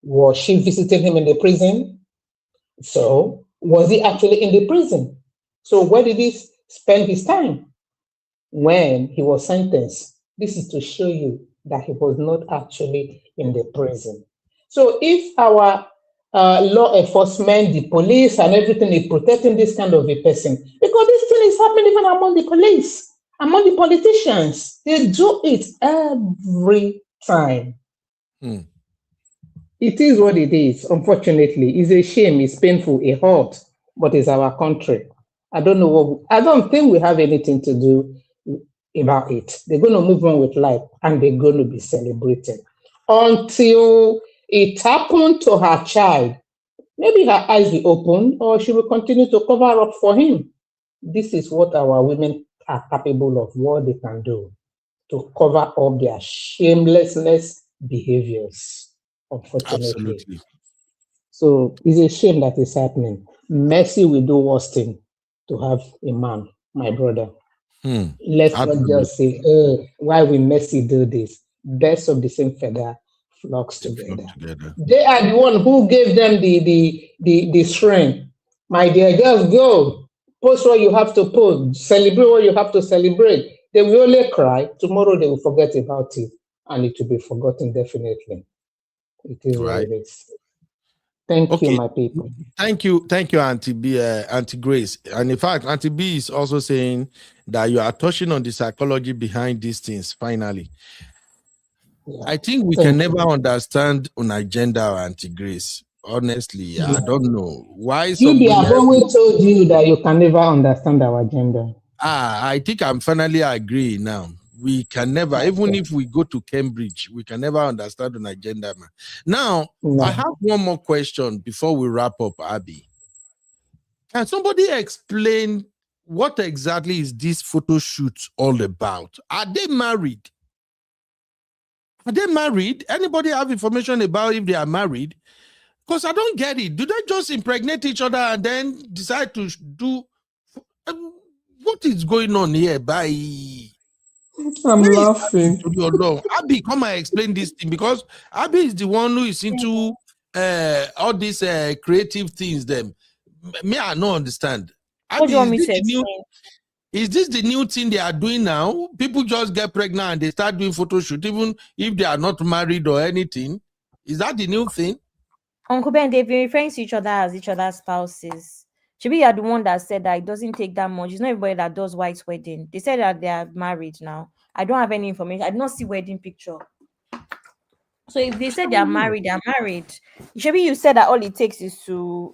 Was she visiting him in the prison? So was he actually in the prison? So where did he spend his time? When he was sentenced. This is to show you that he was not actually in the prison. So if our law enforcement, the police and everything is protecting this kind of a person, because this thing is happening even among the police, among the politicians. They do it every time. It is what it is, unfortunately. It's a shame, it's painful, it hurts. but it's our country. I don't think we have anything to do about it. They're going to move on with life and they're going to be celebrated until it happened to her child. Maybe her eyes will open or she will continue to cover up for him. This is what our women are capable of, what they can do to cover up their shamelessness behaviors, unfortunately.
Absolutely.
So it's a shame that is happening. Mercy will do worse thing to have a man, my brother. Let's not just say, why will Mercy do this? Birds of the same feather flocks together. They are the one who gave them the strength. My dear, just go. Post what you have to post. Celebrate what you have to celebrate. They will only cry. Tomorrow they will forget about it. And it will be forgotten definitely. It is what it is. Thank you, my people.
Thank you, Auntie Grace. And in fact, Auntie B is also saying that you are touching on the psychology behind these things. Finally, I think we can never understand an agenda, Auntie Grace. Honestly, I don't know why.
You have always told you that you can never understand our agenda.
I think I'm finally agreeing now. We can never, even if we go to Cambridge, we can never understand an agenda, man. Now, I have one more question before we wrap up, Abby. Can somebody explain what exactly is this photo shoot all about? Are they married? Are they married? Anybody have information about if they are married? Because I don't get it. Do they just impregnate each other and then decide to do... what is going on here?
I'm laughing.
Abby, come and explain this thing, because Abby is the one who is into all these creative things. Them, me, I don't understand. Abby,
what do you want me to explain?
Is this the new thing they are doing now? People just get pregnant and they start doing photo shoot, even if they are not married or anything. Is that the new thing?
Uncle Ben, they've been referring to each other as each other's spouses. Should you are the one that said that it doesn't take that much. It's not everybody that does white wedding. They said that they are married now. I don't have any information. I did not see wedding picture. So if they said they are married, Maybe you said that all it takes is to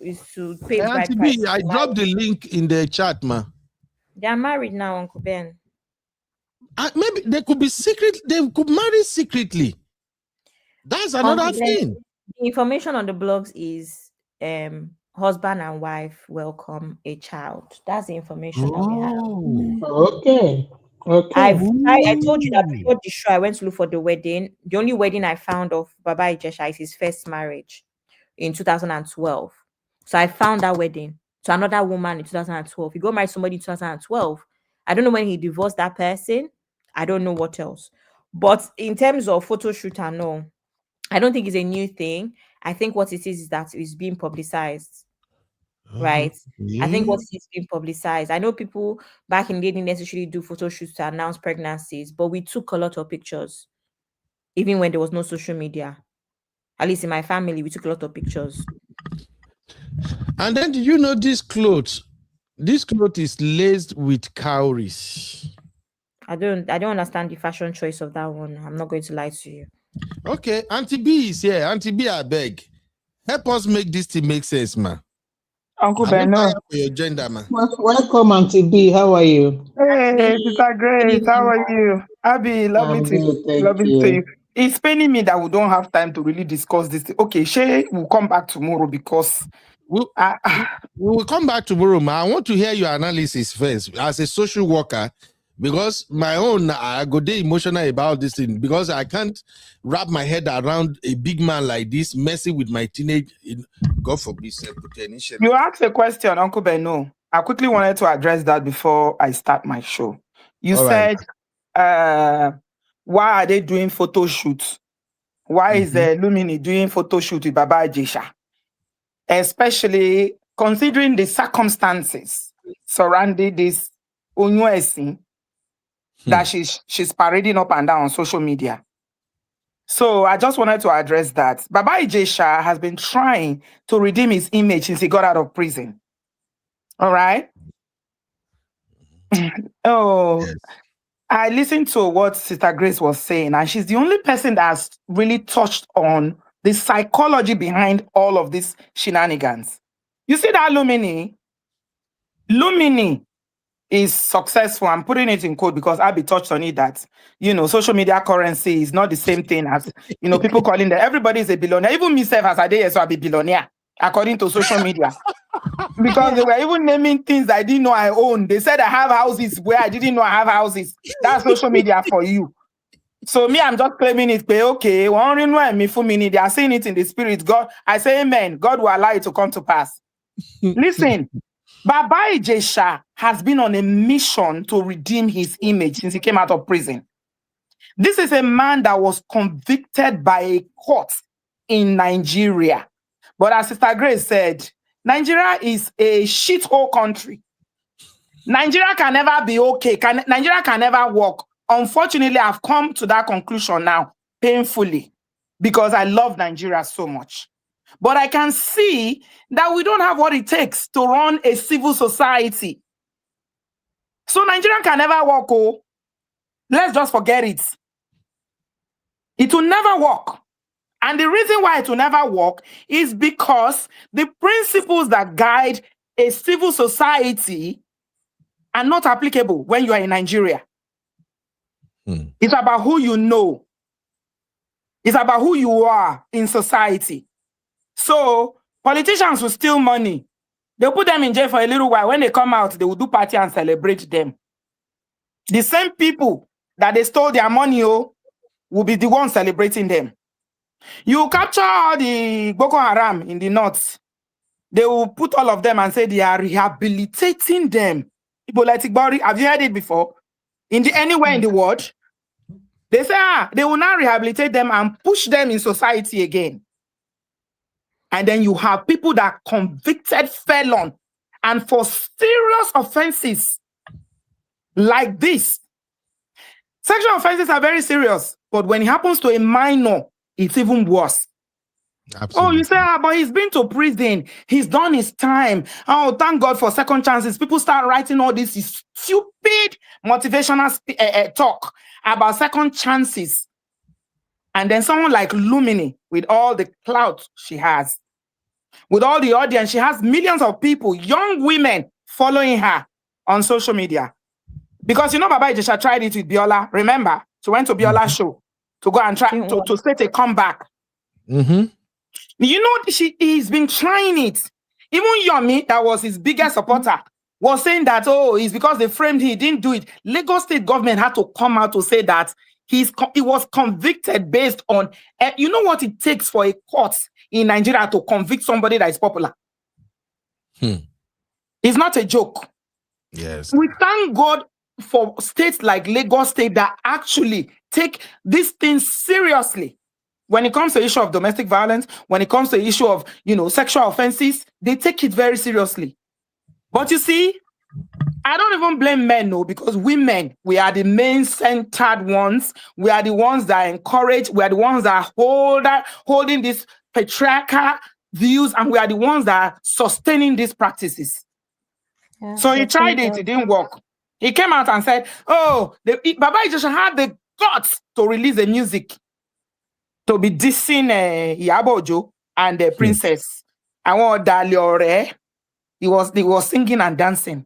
pay bride price.
I dropped the link in the chat, ma.
They are married now, Uncle Ben.
Maybe they could be secret. They could marry secretly. That's another thing.
The information on the blogs is husband and wife welcome a child. That's the information that we have.
Okay.
I told you that before the show, I went to look for the wedding. The only wedding I found of Baba Ijesha is his first marriage in 2012. So I found that wedding to another woman in 2012. He got married to somebody in 2012. I don't know when he divorced that person. I don't know what else. But in terms of photo shoot and all, I don't think it's a new thing. I think what it is that it's being publicized. Right? I think what is being publicized. I know people back in the day didn't necessarily do photo shoots to announce pregnancies, but we took a lot of pictures, even when there was no social media. At least in my family, we took a lot of pictures.
And then, do you know this cloth? This cloth is laced with cowries.
I don't understand the fashion choice of that one. I'm not going to lie to you.
Okay, Auntie B is here. Auntie B, I beg. Help us make this thing make sense, man.
Uncle Beno.
For your gender, man.
Welcome, Auntie B. How are you?
Hey, Sister Grace. How are you? Abby, lovely to see you. It's paining me that we don't have time to really discuss this. Okay, Shay will come back tomorrow because
we will come back tomorrow, man. I want to hear your analysis first as a social worker, because my own, I go there emotional about this thing, because I can't wrap my head around a big man like this messing with my teenage. God forbid.
You asked a question, Uncle Beno. I quickly wanted to address that before I start my show. You said, why are they doing photo shoots? Why is Luminee doing photo shoot with Baba Ijesha? Especially considering the circumstances surrounding this Onyoesi that she's parading up and down on social media. So I just wanted to address that. Baba Ijesha has been trying to redeem his image since he got out of prison. All right? Yes. I listened to what Sister Grace was saying, and she's the only person that's really touched on the psychology behind all of these shenanigans. You see that Luminee? Luminee is successful. I'm putting it in quote because Abby touched on it that, social media currency is not the same thing as, people calling that everybody is a billionaire. Even myself as a day, so I'll be billionaire, according to social media. Because they were even naming things I didn't know I own. They said I have houses where I didn't know I have houses. That's social media for you. So me, I'm just claiming it. Okay, they are saying it in the spirit. God, I say amen. God will allow it to come to pass. Listen. Baba Ijesha has been on a mission to redeem his image since he came out of prison. This is a man that was convicted by a court in Nigeria. But as Sister Grace said, Nigeria is a shithole country. Nigeria can never be okay. Nigeria can never work. Unfortunately, I've come to that conclusion now, painfully, because I love Nigeria so much. But I can see that we don't have what it takes to run a civil society. So Nigeria can never work. Oh, let's just forget it. It will never work. And the reason why it will never work is because the principles that guide a civil society are not applicable when you are in Nigeria. It's about who you know. It's about who you are in society. So politicians will steal money. They'll put them in jail for a little while. When they come out, they will do party and celebrate them. The same people that they stole their money will be the ones celebrating them. You capture all the Boko Haram in the north. They will put all of them and say they are rehabilitating them. People like Tigbori, have you heard it before? Anywhere in the world, they say they will now rehabilitate them and push them in society again. And then you have people that are convicted felon and for serious offenses like this. Sexual offenses are very serious, but when it happens to a minor, it's even worse. Absolutely. Oh, you say, but he's been to prison. He's done his time. Oh, thank God for second chances. People start writing all this stupid motivational talk about second chances. And then someone like Luminee, with all the clout she has, with all the audience, she has millions of people, young women following her on social media. Because Baba Ijesha tried it with Biola. Remember? She went to Biola's show to go and try to state a comeback. He's been trying it. Even Yomi, that was his biggest supporter, was saying that, it's because they framed him, he didn't do it. Lagos state government had to come out to say that he was convicted based on, you know what it takes for a court in Nigeria to convict somebody that is popular. It's not a joke.
Yes.
We thank God for states like Lagos State that actually take these things seriously. When it comes to the issue of domestic violence, when it comes to the issue of, sexual offenses, they take it very seriously. But you see, I don't even blame men, no, because women, we are the main-centered ones. We are the ones that encourage. We are the ones that are holding these patriarchal views, and we are the ones that are sustaining these practices. Yeah, so he tried it didn't work. He came out and said, Baba Ijesha had the guts to release the music to be dissing Yabojo and the princess. I want Daliore. He was singing and dancing.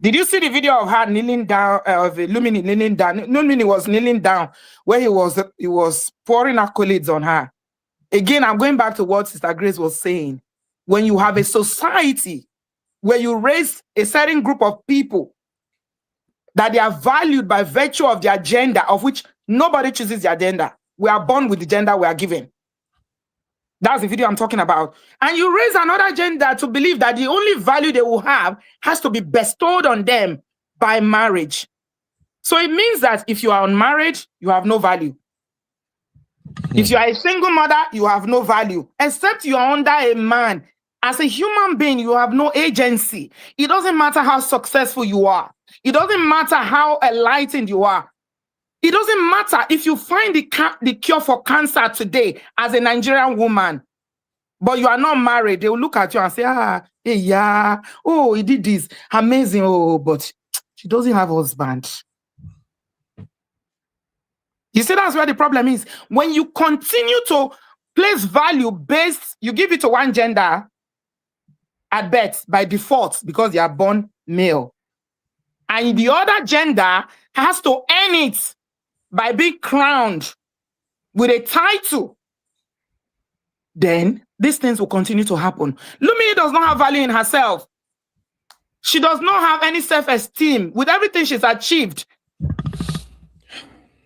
Did you see the video of her kneeling down, of Luminee kneeling down? Luminee was kneeling down where he was pouring accolades on her. Again, I'm going back to what Sister Grace was saying. When you have a society where you raise a certain group of people that they are valued by virtue of their gender, of which nobody chooses their gender. We are born with the gender we are given. That's the video I'm talking about. And you raise another gender to believe that the only value they will have has to be bestowed on them by marriage. So it means that if you are unmarried, you have no value. If you are a single mother, you have no value, except you are under a man. As a human being, you have no agency. It doesn't matter how successful you are. It doesn't matter how enlightened you are. It doesn't matter if you find the cure for cancer today as a Nigerian woman, but you are not married. They will look at you and say, hey, yeah, oh, he did this. Amazing. Oh, but she doesn't have a husband. You see, that's where the problem is. When you continue to place value based, you give it to one gender, at birth by default because they are born male. And the other gender has to earn it by being crowned with a title. Then these things will continue to happen. Luminee does not have value in herself. She does not have any self-esteem with everything she's achieved.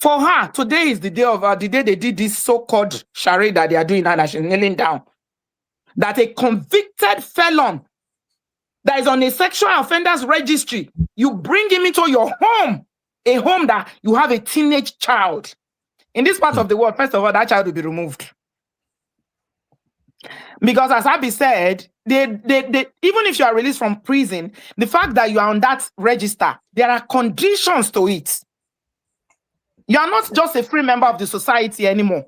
For her, today is the day of the day they did this so-called charade that they are doing now, that she's kneeling down. That a convicted felon that is on a sexual offenders registry, you bring him into your home, a home that you have a teenage child. In this part of the world, first of all, that child will be removed. Because as Abby said, even if you are released from prison, the fact that you are on that register, there are conditions to it. You are not just a free member of the society anymore.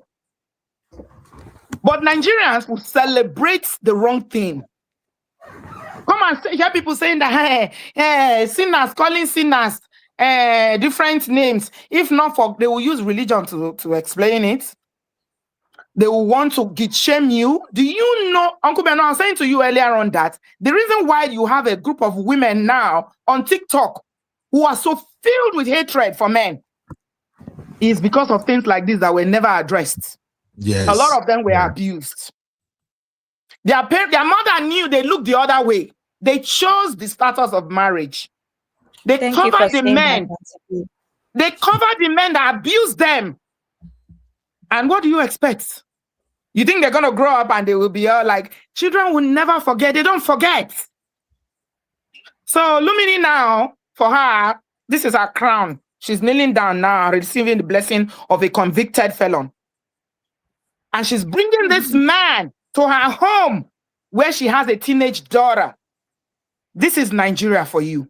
But Nigerians will celebrate the wrong thing. Come and hear people saying that sinners, calling sinners different names. If not for, they will use religion to explain it. They will want to shame you. Do you know, Uncle Beno, I was saying to you earlier on that the reason why you have a group of women now on TikTok who are so filled with hatred for men is because of things like this that were never addressed.
Yes.
A lot of them were abused. Their mother knew they looked the other way. They chose the status of marriage. They covered the men. They covered the men that abused them. And what do you expect? You think they're going to grow up and they will be all like, children will never forget. They don't forget. So Luminee now, for her, this is her crown. She's kneeling down now, receiving the blessing of a convicted felon. And she's bringing this man to her home where she has a teenage daughter. This is Nigeria for you.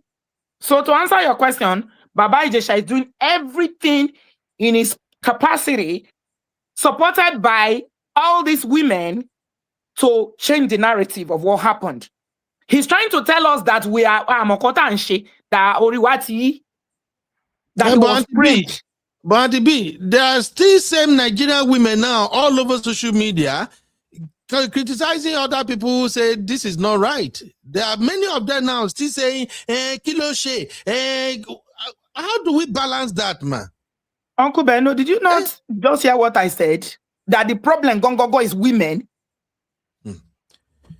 So to answer your question, Baba Ijesha is doing everything in his capacity, supported by all these women, to change the narrative of what happened. He's trying to tell us that we are Mokota and She, that Oriwati, that was preached.
But B, there are still same Nigerian women now all over social media criticizing other people who say this is not right. There are many of them now still saying, Kiloshe, how do we balance that, man?
Uncle Beno, did you not just hear what I said? That the problem Gongogo is women.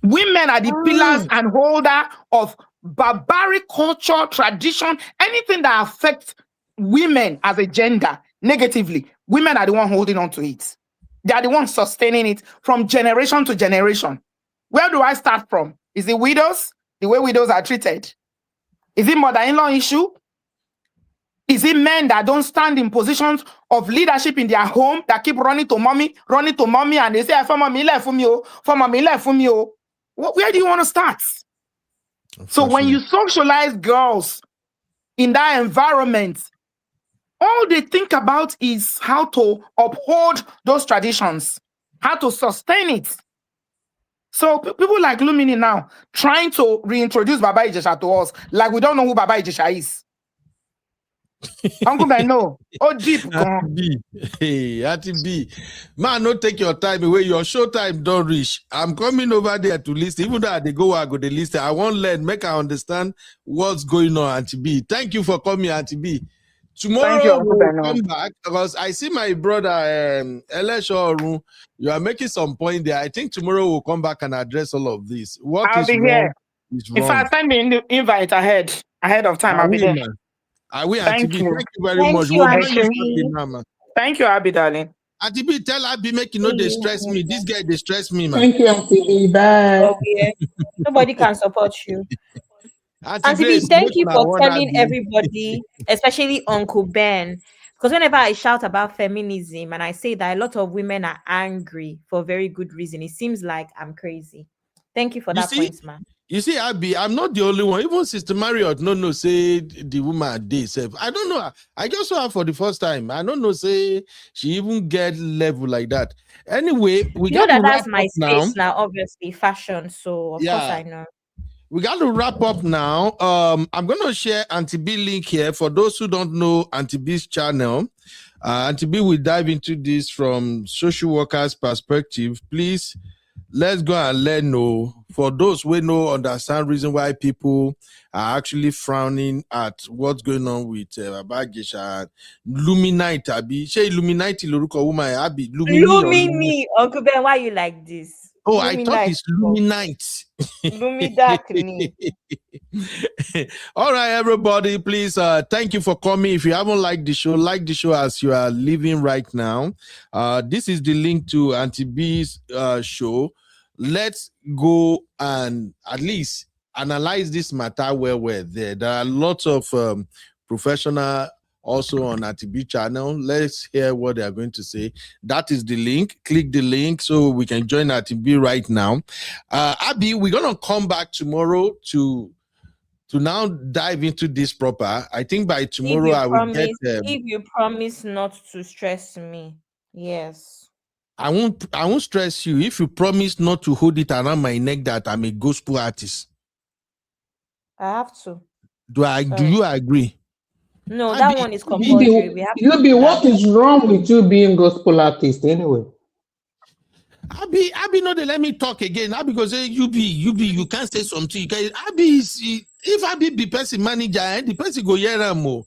Women are the pillars and holder of barbaric culture, tradition, anything that affects women as a gender negatively. Women are the one holding on to it. They are the ones sustaining it from generation to generation. Where do I start from? Is it widows? The way widows are treated? Is it mother-in-law issue? Is it men that don't stand in positions of leadership in their home that keep running to mommy, and they say, for mommy left for me, for mommy left for me. Where do you want to start? So when you socialize girls in that environment, all they think about is how to uphold those traditions, how to sustain it. So people like Luminee now trying to reintroduce Baba Ijesha to us, like we don't know who Baba Ijesha is. Uncle Beno, deep.
Auntie B, man, no take your time away. Your show time don't reach. I'm coming over there to listen. Even though they go, I go to listen. I won't learn, make I understand what's going on, Auntie B. Thank you for coming, Auntie B. Tomorrow we'll come back because I see my brother Ijesha. You are making some point there. I think tomorrow we'll come back and address all of this.
I'll be here. If I send me the invite ahead of time, I'll be there.
Thank you. Thank you very much.
Thank you, Abby, darling.
Auntie B, tell Abby, make you know they stress me. This guy, they stress me, man.
Thank you, Auntie B. Bye.
Okay. Nobody can support you. Auntie B, thank you for telling everybody, especially Uncle Ben, because whenever I shout about feminism and I say that a lot of women are angry for very good reason, it seems like I'm crazy. Thank you for that point, man.
You see, Abby, I'm not the only one. Even Sister Marriott, no, say the woman day self. I don't know. I just saw her for the first time. I don't know, say she even get level like that. Anyway, we got to
that's my space now, obviously, fashion. So of course I know.
We got to wrap up now. I'm going to share Auntie B link here for those who don't know Auntie B's channel. Auntie B will dive into this from social workers' perspective. Please let's go and learn. No, for those who know understand reason why people are actually frowning at what's going on with Baba Ijesha. Luminite, Abi. She Illuminati loruko woman, Abi.
Luminee. Uncle Ben, why you like this?
Oh, I thought it's Luminite.
Luminate.
All right, everybody, please thank you for coming. If you haven't liked the show, like the show as you are living right now. This is the link to Auntie B's show. Let's go and at least analyze this matter where we're there. There are lots of professional also on ATB channel. Let's hear what they are going to say. That is the link. Click the link so we can join ATB right now. Abby, we're gonna come back tomorrow to now dive into this proper. I think by tomorrow I will get.
If you promise not to stress me, yes.
I won't stress you if you promise not to hold it around my neck that I'm a gospel artist.
I have to.
Do you agree?
No, that one is compulsory.
What is wrong with you being gospel artist anyway?
Abby, no, they let me talk again. Abby goes, hey, you can't say something. Abby, if Abby be person manager, the person go hear more.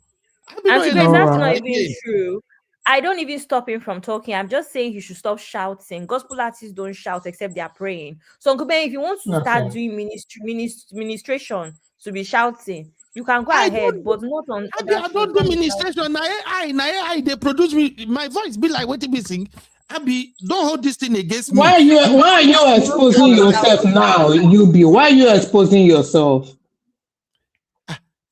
And that's not even true. I don't even stop him from talking. I'm just saying he should stop shouting. Gospel artists don't shout except they are praying. So Uncle Ben, if you want to start doing ministration to be shouting, you can go ahead, but not on.
I don't do ministration. I they produce me. My voice be like what be sing. Abby, don't hold this thing against me.
Why are you exposing yourself now? Why are you exposing yourself?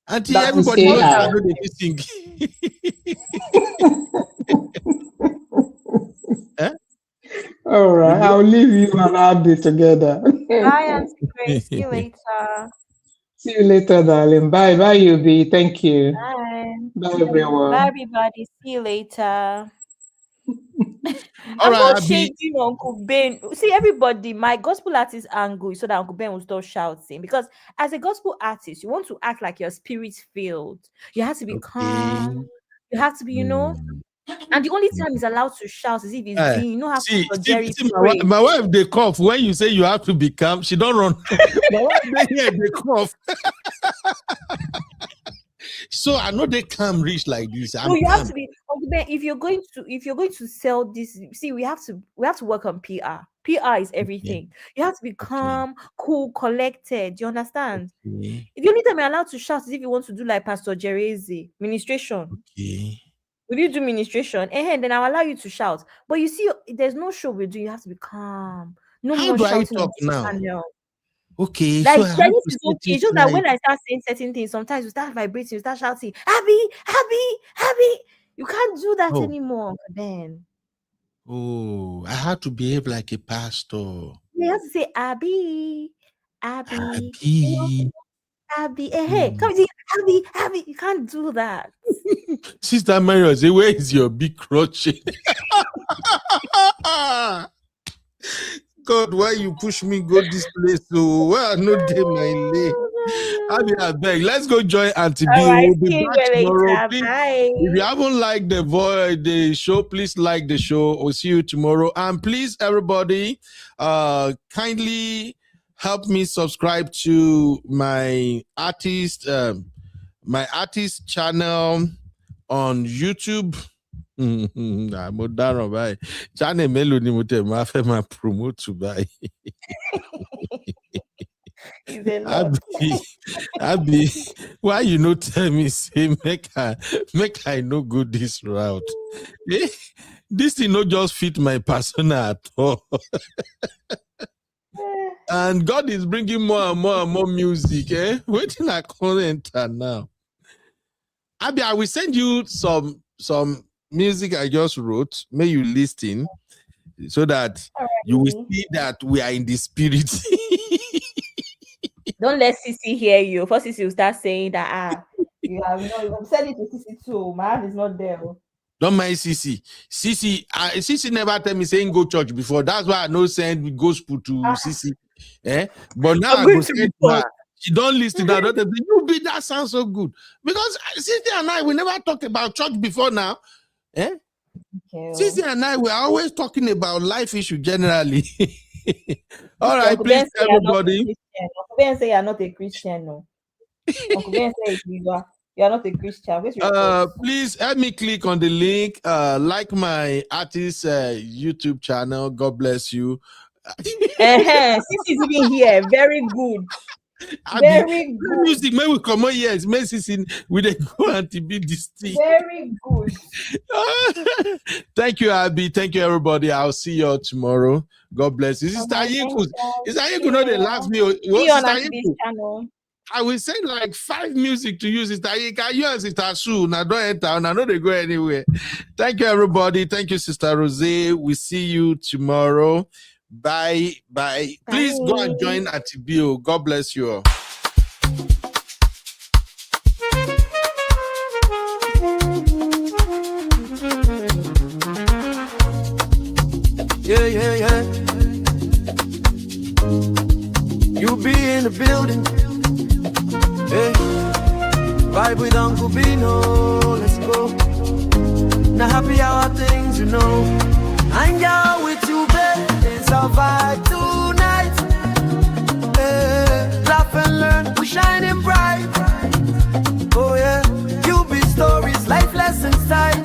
Auntie, everybody knows I know they sing.
All right, I'll leave you and Abby together.
Bye, Auntie Grace. See you later.
See you later, darling. Bye, UB. Thank you.
Bye.
Bye, everyone.
Bye, everybody. See you later.
All right,
shading Uncle Ben. See, everybody, my gospel artist angle is so that Uncle Ben will stop shouting. Because as a gospel artist, you want to act like your spirit filled. You have to be calm. You have to be, and the only time he's allowed to shout is if he's doing, you know how Jerry
my wife, they cough. When you say you have to be calm, she don't run. My wife, they cough. So I know they can't reach like this.
No, you have to be. If you're going to sell this, see, we have to work on PR. PR is everything. You have to be calm, cool, collected. You understand? The only time you're allowed to shout is if you want to do like Pastor Jerezi ministration. Will you do ministration? And then I'll allow you to shout. But you see, there's no show we do. You have to be calm. No
How
more
do I
shouting
talk now?
channel.
Okay,
Like
so
Chinese is okay. It's just that when I start saying certain things, sometimes you start vibrating, you start shouting, Abby. You can't do that anymore, Ben.
Oh, I had to behave like a pastor.
You have to say Abby. Hey, come see, Abby. You can't do that.
Sister Mario, say, where is your big crotch? God, why you push me go this place? So where I know they my lay. I beg. Let's go join Auntie B. We'll be back tomorrow. If you haven't liked the show, please like the show. We'll see you tomorrow. And please, everybody, kindly help me subscribe to my artist channel on YouTube. I'm done by channel Melody Mute my promote to buy. Abby, why you no tell me say make I no go this route? This thing not just fit my persona at all. And God is bringing more and more music. Waiting I can't enter now. Abby, I will send you some music I just wrote. May you listen so that you will see that we are in the spirit.
Don't let Sissy hear you. First, Sissy will start saying that you have I'm sending to Sissy too. My hand is not there.
Don't mind Sissy. Sissy never tell me saying go church before. That's why I no send gospel to Sissy. But now I go send her. She don't listen to that. You be that sounds so good. Because Sissy and I we never talk about church before now. Sissy and I were always talking about life issue generally. All right,
Uncle
please,
Ben say you're not a
everybody.
Christian. Uncle Ben say you're not a Christian. No. Uncle Ben say you are not a Christian. Where's your thoughts?
Please help me click on the link. Like my artist YouTube channel. God bless you.
Since he's even here, very good. Very good.
Music, may we come on here. It's messy with a go and to be this thing.
Very good.
Thank you, Abby. Thank you, everybody. I'll see you all tomorrow. God bless you. Sister Yinku. Sister Yinku, not the last me.
See you on this channel.
I will send like 5 music to you, Sister Yinka. You and Sister Sue. Now don't enter. I know they go anywhere. Thank you, everybody. Thank you, Sister Rose. We see you tomorrow. Bye. Please go and join Atibio. God bless you all.
Yeah. You be in the building. Hey, vibe with Uncle Beno. Let's go. Now happy hour things, you know. Hang out with you, babe. It's our vibe tonight. Hey, laugh and learn. We're shining bright. Oh yeah, you be stories, life lessons time.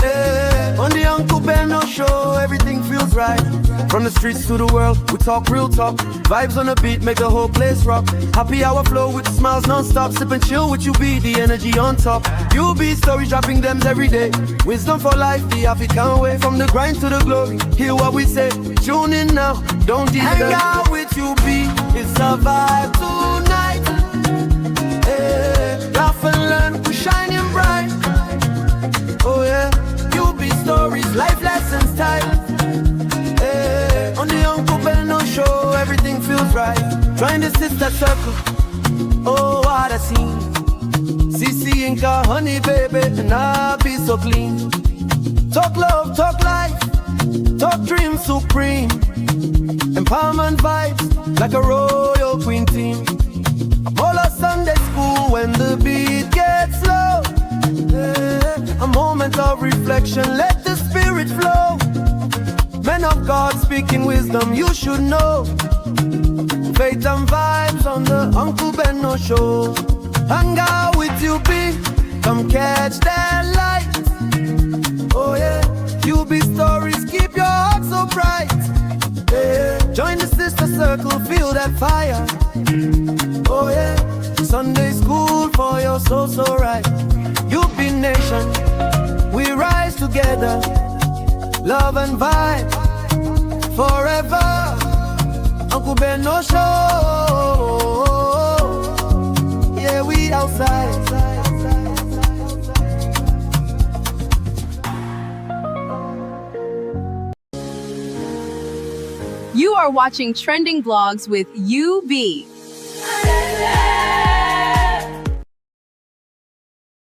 Hey, on the Uncle Beno show, everything feels right. From the streets to the world, we talk real talk. Vibes on the beat make the whole place rock. Happy hour flow with smiles non-stop. Sip and chill with you be the energy on top. You be stories dropping them every day. Wisdom for life, the African way. From the grind to the glory, hear what we say. Tune in now, don't delay. Hang out with you be, it's a vibe tonight. Hey, laugh and learn, we're shining bright. Oh yeah, you be stories, life lessons time. On the Uncle Beno show, everything feels right. Join the sister circle. Oh, what a scene. CC Inca, honey baby, and I be so clean. Talk love, talk life, talk dream supreme. Empowerment vibes like a royal queen team. All of Sunday school when the beat gets low. A moment of reflection, let the spirit flow. Men of God speaking wisdom, you should know. Faith and vibes on the Uncle Beno show. Hang out with you, be, come catch that light. Oh yeah, you be stories, keep your heart so bright. Yeah. Join the sister circle, feel that fire. Oh yeah, Sunday school for your soul so right. You be nation, we rise together. Love and vibe forever. Uncle Beno show. Yeah, we outside.
You are watching Trending Vlogs with UB.